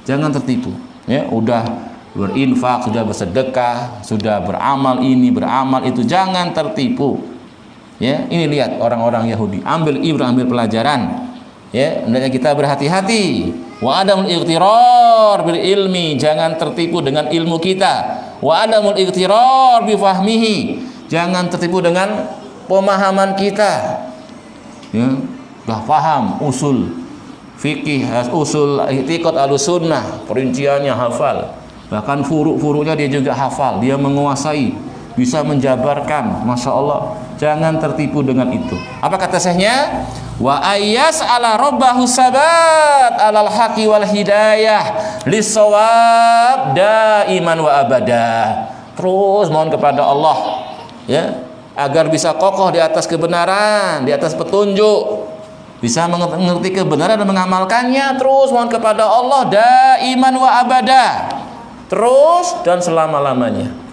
Jangan tertipu. Ya, udah berinfak, sudah bersedekah, sudah beramal ini, beramal itu, jangan tertipu. Ya, ini lihat orang-orang Yahudi, ambil pelajaran. Ya, hendaknya kita berhati-hati. Wa adamul ightirar bil ilmi, jangan tertipu dengan ilmu kita. Wa adamul ightirar bi fahmihi, jangan tertipu dengan pemahaman kita. ya, sudah paham usul fikih, usul i'tiqad Ahlussunnah, perinciannya hafal, bahkan furu'-furu'nya dia juga hafal, dia menguasai, bisa menjabarkan, masya Allah. Jangan tertipu dengan itu. Apa kata syekhnya? Wa ayyas ala rabbahu sabat alal haqi wal hidayah lisawab daiman wa abada. Terus mohon kepada Allah, ya, agar bisa kokoh di atas kebenaran, di atas petunjuk, bisa mengerti kebenaran dan mengamalkannya. Terus mohon kepada Allah daiman wa abada, terus dan selama-lamanya.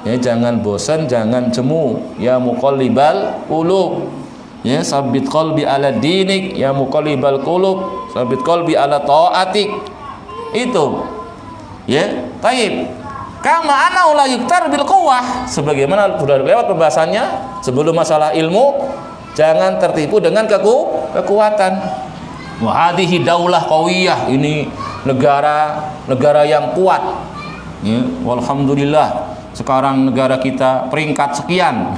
Ya, jangan bosan, jangan jemu. Ya muqallibal qulub, ya sabit qalbi ala dinik. Ya muqallibal qulub, sabit qalbi ala taatik. Itu, ya. Taib. Kama ana la yuktar bil quwwah, sebagaimana sudah lewat pembahasannya sebelum masalah ilmu, jangan tertipu dengan kekuatan. Wa hadhihi daulah qawiyah, ini negara yang kuat. Ya, walhamdulillah sekarang negara kita peringkat sekian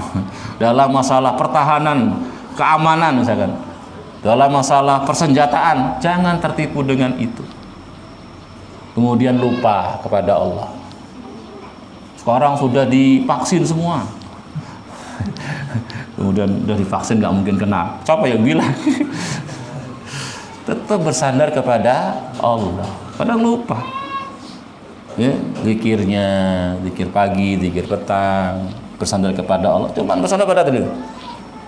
dalam masalah pertahanan, keamanan misalkan, dalam masalah persenjataan. Jangan tertipu dengan itu, kemudian lupa kepada Allah. Sekarang sudah divaksin semua, kemudian sudah divaksin nggak mungkin kena. Siapa yang bilang? Tetap bersandar kepada Allah, kadang lupa. Ya, zikirnya, zikir pagi, zikir petang, bersandar kepada Allah. Cuma bersandar pada tadi,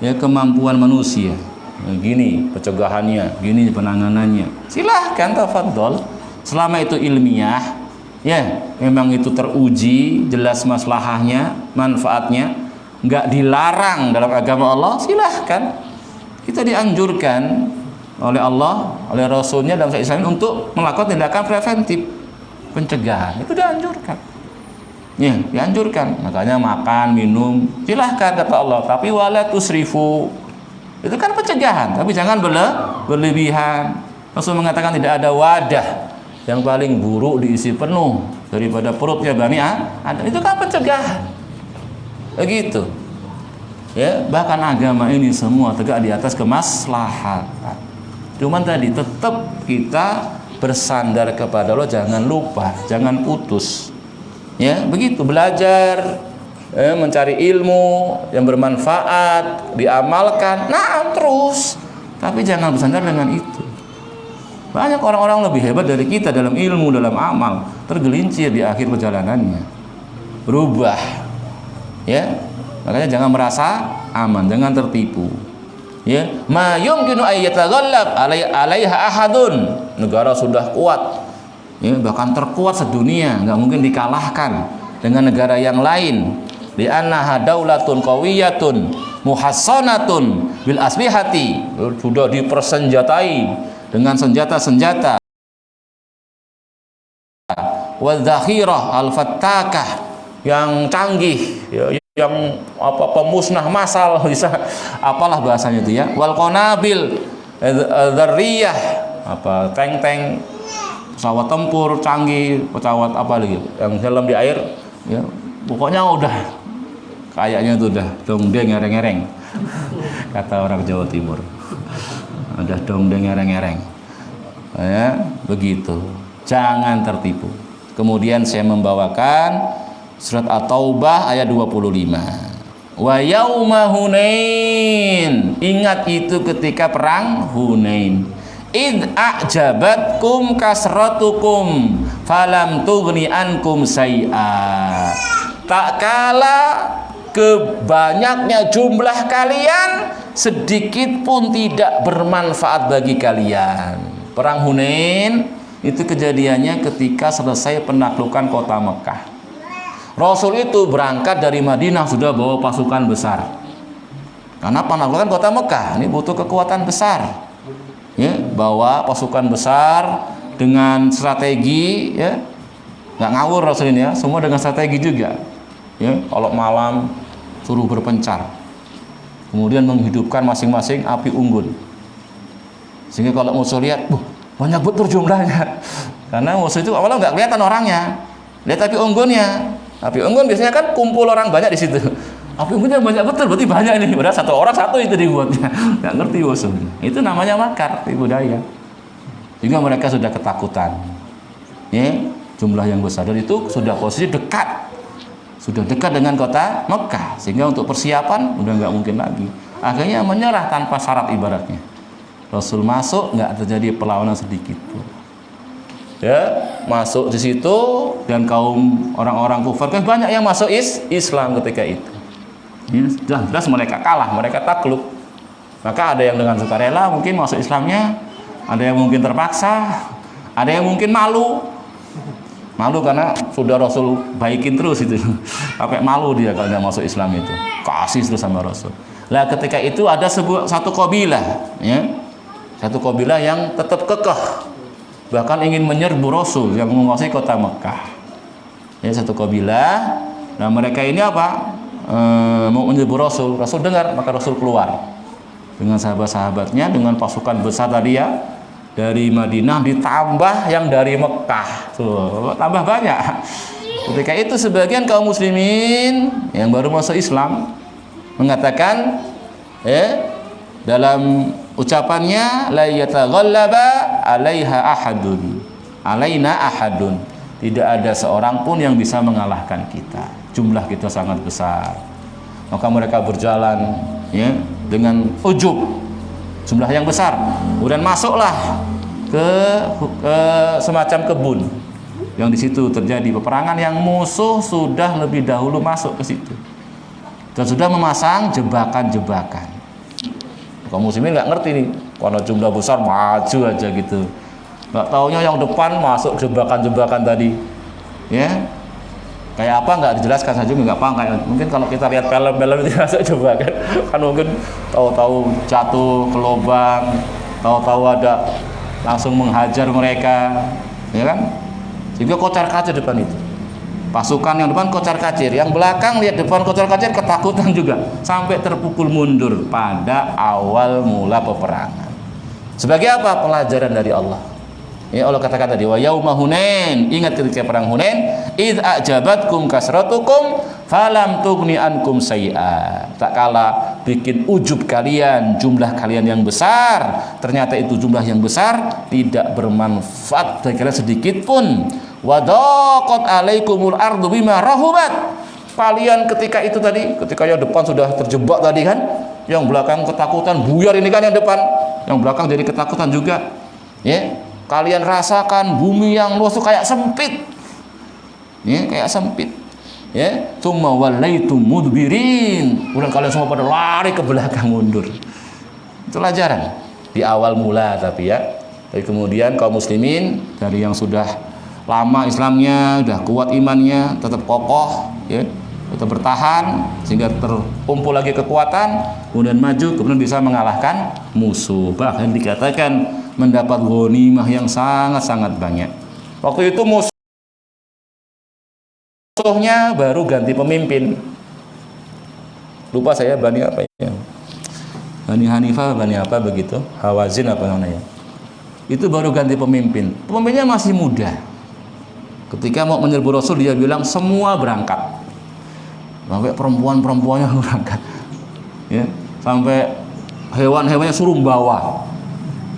ya, kemampuan manusia. Ya, gini pencegahannya, gini penanganannya. Silahkan tafadhol, selama itu ilmiah, ya, memang itu teruji, jelas maslahahnya, manfaatnya, nggak dilarang dalam agama Allah. Silahkan. Kita dianjurkan oleh Allah, oleh Rasulnya dalam syariat Islam untuk melakukan tindakan preventif, pencegahan. Itu dianjurkan, ya, dianjurkan. Makanya makan, minum, silahkan kata Allah, tapi wala tusrifu, itu kan pencegahan, tapi jangan berlebihan. Rasul mengatakan tidak ada wadah yang paling buruk diisi penuh daripada perutnya Bani Adam. Itu kan pencegahan, begitu, ya. Bahkan agama ini semua tegak di atas kemaslahatan. Cuman tadi tetap kita bersandar kepada Allah, jangan lupa, jangan putus, ya, begitu. Belajar, mencari ilmu yang bermanfaat, diamalkan, nah terus, tapi jangan bersandar dengan itu. Banyak orang-orang lebih hebat dari kita dalam ilmu, dalam amal, tergelincir di akhir perjalanannya, berubah, ya. Makanya jangan merasa aman, jangan tertipu. Ya, ma yumkinu ay yataghallab alaiha ahadun. Negara sudah kuat, ya, bahkan terkuat sedunia, nggak mungkin dikalahkan dengan negara yang lain. Li annaha daulatun qawiyatun muhassanatun bil asbihati, sudah dipersenjatai dengan senjata-senjata, wa dhakhirah al fattakah, yang canggih, ya, yang apa, pemusnah massal, bisa apalah bahasanya itu, ya, wal qanabil dzarriyah, apa, tank-tank, pesawat tempur canggih, pesawat apa lagi yang dalam di air, ya, pokoknya udah kayaknya itu udah dongdeng ngereng-ngereng kata orang Jawa Timur, udah dongdeng ngereng-ngereng, ya, begitu. Jangan tertipu. Kemudian saya membawakan surat At-Taubah ayat 25. Wa yauma Hunain, ingat itu ketika perang Hunain. Id a'jabatkum kasratukum falam tughni ankum say'a. Tak kala kebanyaknya jumlah kalian, sedikit pun tidak bermanfaat bagi kalian. Perang Hunain itu kejadiannya ketika selesai penaklukan kota Mekah. Rasul itu berangkat dari Madinah sudah bawa pasukan besar, karena penaklukan kota Mekah ini butuh kekuatan besar, ya, bawa pasukan besar dengan strategi, ya, nggak ngawur Rasul ini, ya, semua dengan strategi juga, ya. Kalau malam suruh berpencar, kemudian menghidupkan masing-masing api unggun, sehingga kalau musuh lihat, banyak betul jumlahnya, karena musuh itu awalnya nggak kelihatan orangnya, lihat api unggunnya. Api unggun biasanya kan kumpul orang banyak di situ. Api unggunnya banyak betul, berarti banyak ini. Padahal satu orang satu itu dibuatnya. Nggak ngerti musuh. Itu namanya makar, tipu daya. Sehingga mereka sudah ketakutan. Ya, jumlah yang besar. Dan itu sudah posisi dekat. Sudah dekat dengan kota Mekah. Sehingga untuk persiapan udah nggak mungkin lagi. Akhirnya menyerah tanpa syarat ibaratnya. Rasul masuk, nggak terjadi perlawanan sedikit pun. Ya, masuk di situ dan kaum orang-orang kufar kan banyak yang masuk Islam ketika itu. Ya, jelas mereka kalah, mereka takluk. Maka ada yang dengan sukarela mungkin masuk Islamnya, ada yang mungkin terpaksa, ada yang mungkin malu karena sudah Rasul baikin terus itu. Sampai malu dia kalau dia masuk Islam itu, kasih terus sama Rasul. Lah ketika itu ada satu kabilah, ya, satu kabilah yang tetap kekeh, bahkan ingin menyerbu Rasul yang menguasai kota Mekah. Ya, satu kabilah. Nah mereka ini apa? Mau menyerbu Rasul. Rasul dengar, maka Rasul keluar dengan sahabat-sahabatnya, dengan pasukan besar tadi ya, dari Madinah ditambah yang dari Mekah. Tuh, tambah banyak. Ketika itu sebagian kaum muslimin yang baru masuk Islam mengatakan dalam ucapannya la yataghallaba 'alaiha ahadun. Alaina ahadun. Tidak ada seorang pun yang bisa mengalahkan kita. Jumlah kita sangat besar. Maka mereka berjalan ya dengan ujub, jumlah yang besar. Kemudian masuklah ke semacam kebun yang di situ terjadi peperangan, yang musuh sudah lebih dahulu masuk ke situ dan sudah memasang jebakan-jebakan. Kaum muslimin nggak ngerti nih, karena jumlah besar maju aja gitu. Nggak taunya yang depan masuk jebakan-jebakan tadi, ya. Kayak apa nggak dijelaskan saja, nggak paham. Kayak mungkin kalau kita lihat film-film itu masuk jebakan, kan mungkin tahu-tahu jatuh ke lubang, tahu-tahu ada langsung menghajar mereka, ya kan? Sehingga kocar-kacir depan itu. Pasukan yang depan kocar-kacir, yang belakang lihat depan kocar-kacir, ketakutan juga sampai terpukul mundur pada awal mula peperangan. Sebagai apa? Pelajaran dari Allah. Ya, Allah katakan tadi wa yauma Hunain, ingat ketika perang Hunain, id a'jabatkum kasratukum falam tughni ankum sayyi'a. Tak kala bikin ujub kalian, jumlah kalian yang besar, ternyata itu jumlah yang besar tidak bermanfaat bagi kalian sedikit pun. Wa daqat 'alaikumul ardu bima rahubat. Kalian ketika itu tadi, ketika yang depan sudah terjebak tadi kan, yang belakang ketakutan, buyar ini kan yang depan, yang belakang jadi ketakutan juga. Ya. Kalian rasakan bumi yang luas itu kayak sempit, ya, kayak sempit, ya. Tsumma wallaitum mudbirin. Kemudian kalian semua pada lari ke belakang, mundur. Itu pelajaran di awal mula, tapi ya. Tapi kemudian kaum muslimin dari yang sudah lama Islamnya, sudah kuat imannya, tetap kokoh, ya, tetap bertahan sehingga terkumpul lagi kekuatan, kemudian maju, kemudian bisa mengalahkan musuh. Bahkan dikatakan mendapat ghanimah yang sangat-sangat banyak. Waktu itu musuhnya baru ganti pemimpin. Lupa saya Bani apa ya? Bani Hanifah, Bani apa begitu? Hawazin apa namanya? Itu baru ganti pemimpin. Pemimpinnya masih muda. Ketika mau menyerbu Rasul, dia bilang semua berangkat. Sampai perempuan-perempuannya berangkat. Ya, sampai hewan-hewannya suruh bawa.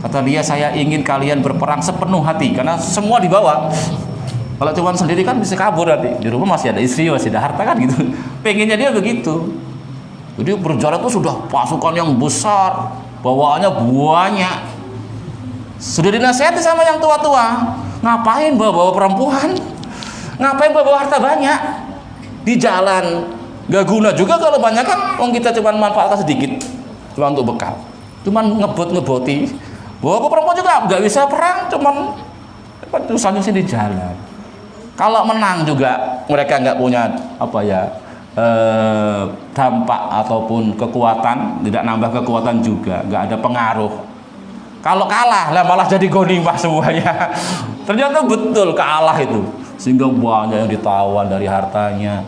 Kata dia, saya ingin kalian berperang sepenuh hati, karena semua dibawa. Kalau cuma sendiri kan bisa kabur nanti. Di rumah masih ada istri, masih ada harta kan gitu. Pengennya dia begitu. Jadi berjalan itu sudah pasukan yang besar, bawaannya banyak. Sudah dinasihati sama yang tua-tua, ngapain bawa perempuan? Ngapain bawa harta banyak? Di jalan gak guna juga kalau banyak kan. Wong kita cuma manfaatkan sedikit, cuma untuk bekal, cuma ngeboti. Bawa perempuan juga nggak bisa perang, cuman nyusahin di jalan. Kalau menang juga mereka nggak punya dampak ataupun kekuatan, tidak nambah kekuatan juga, nggak ada pengaruh. Kalau kalah lah malah jadi ghanimah semuanya. Ternyata betul kalah itu, sehingga banyak yang ditawan dari hartanya,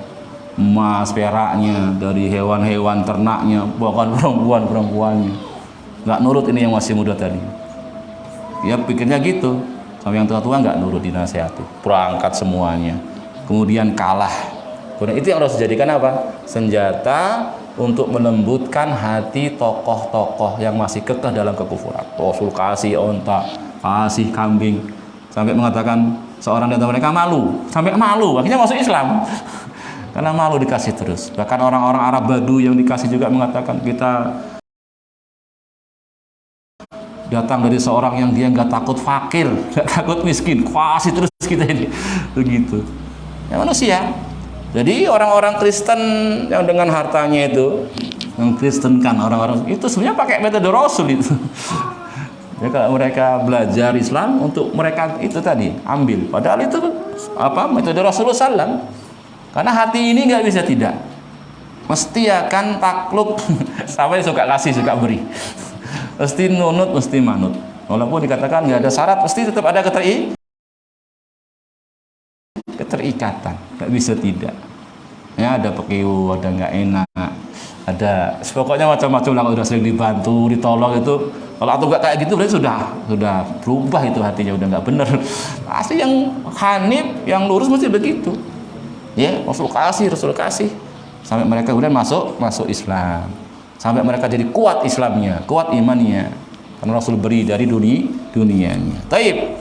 emas, peraknya, dari hewan-hewan ternaknya, bahkan perempuan-perempuannya. Nggak nurut ini yang masih muda tadi. Ya pikirnya gitu. Sama yang tua-tua nggak nurut dinasihati, berangkat semuanya. Kemudian kalah. Kemudian itu yang harus dijadikan apa? Senjata untuk melembutkan hati tokoh-tokoh yang masih kekeh dalam kekufuran. Rasul kasih onta, kasih kambing, sampai mengatakan seorang di antara mereka malu, sampai malu, akhirnya masuk Islam. Karena malu dikasih terus. Bahkan orang-orang Arab Badu yang dikasih juga mengatakan, kita datang dari seorang yang dia nggak takut fakir, nggak takut miskin, kasih terus kita ini, begitu. Ya manusia. Jadi orang-orang Kristen yang dengan hartanya itu mengkristenkan orang-orang itu sebenarnya pakai metode Rasul itu. Ya, kalau mereka belajar Islam untuk mereka itu tadi ambil, padahal itu apa metode Rasulullah SAW. Karena hati ini nggak bisa tidak, mesti akan takluk sampai suka kasih suka beri, mesti nunut mesti manut. Walaupun dikatakan nggak ada syarat, pasti tetap ada keterikatan, nggak bisa tidak. Ya ada pekiu, ada nggak enak, ada pokoknya macam-macam lah. Udah sering dibantu, ditolong itu, kalau atau nggak kayak gitu berarti sudah berubah itu hatinya, udah nggak bener. Asli yang hanif, yang lurus mesti begitu. Ya Rasul kasih sampai mereka kemudian masuk Islam, sampai mereka jadi kuat Islamnya, kuat imannya, karena Rasul beri dari dunianya. Taib.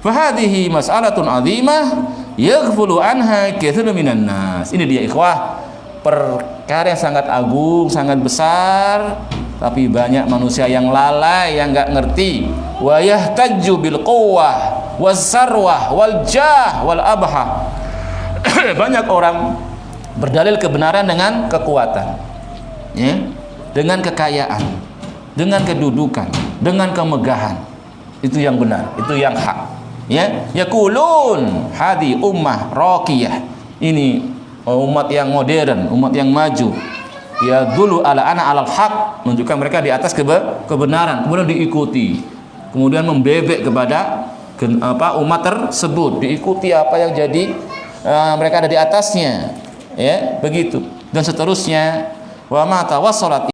Fahadihi mas'alatun 'azimah yaghfulu anha katsirun minan nas. Ini dia ikhwah, perkara yang sangat agung, sangat besar, tapi banyak manusia yang lalai, yang enggak ngerti. Wa yahtajju bil quwwah was sarwah wal jah wal abha. Banyak orang berdalil kebenaran dengan kekuatan, ya, dengan kekayaan, dengan kedudukan, dengan kemegahan. Itu yang benar, itu yang hak. Ya, yaqulun hadi ummah raqiyah. Ini umat yang modern, umat yang maju. Ya dulu ala ana alal haq, menunjukkan mereka di atas kebenaran, kemudian diikuti. Kemudian membebek kepada umat tersebut, diikuti apa yang jadi mereka ada di atasnya. Ya, begitu. Dan seterusnya. Wa ma tawassalat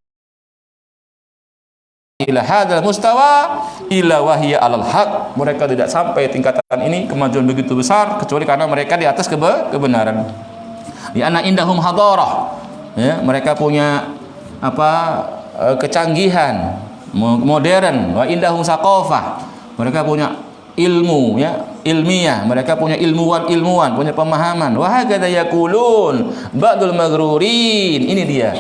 ila hadzal mustawa illa wahya alal haq. Mereka tidak sampai tingkatan ini, kemajuan begitu besar, kecuali karena mereka di atas kebenaran. Di ana indahum hadarah, ya, mereka punya kecanggihan modern. Wa indahum saqafah, mereka punya ilmu, ya, ilmiah, mereka punya ilmuwan, punya pemahaman. Wa hakadha yaqulun ba'dul maghrurin. Ini dia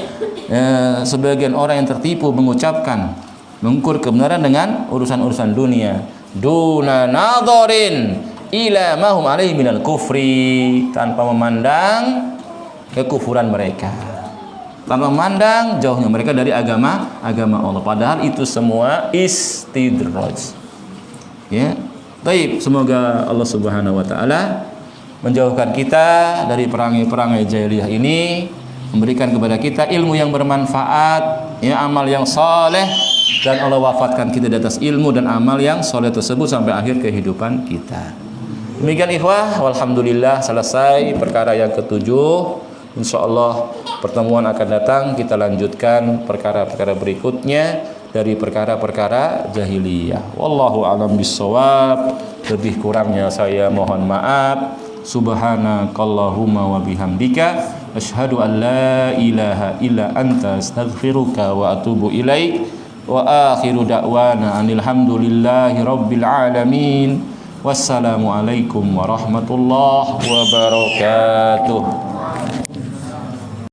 sebagian orang yang tertipu mengucapkan, mengukur kebenaran dengan urusan-urusan dunia, duna nadharin ila ma hum alaihi minal kufri, tanpa memandang kekufuran mereka, tanpa memandang jauhnya mereka dari agama Allah, padahal itu semua istidraj. Ya, baik, semoga Allah Subhanahu wa taala menjauhkan kita dari perangai-perangai jahiliyah ini, memberikan kepada kita ilmu yang bermanfaat, ya, amal yang saleh, dan Allah wafatkan kita di atas ilmu dan amal yang soleh tersebut sampai akhir kehidupan kita. Demikian ikhwah, walhamdulillah selesai perkara yang ketujuh. Insyaallah pertemuan akan datang kita lanjutkan perkara-perkara berikutnya dari perkara-perkara jahiliyah. Wallahu a'lam bissawab. Lebih kurangnya saya mohon maaf. Subhanakallahumma wa bihamdika asyhadu an la ilaha illa anta astaghfiruka wa atubu ilaik. Wa akhiru da'wana anil hamdulillahi rabbil alamin. Wassalamu alaikum warahmatullahi wabarakatuh.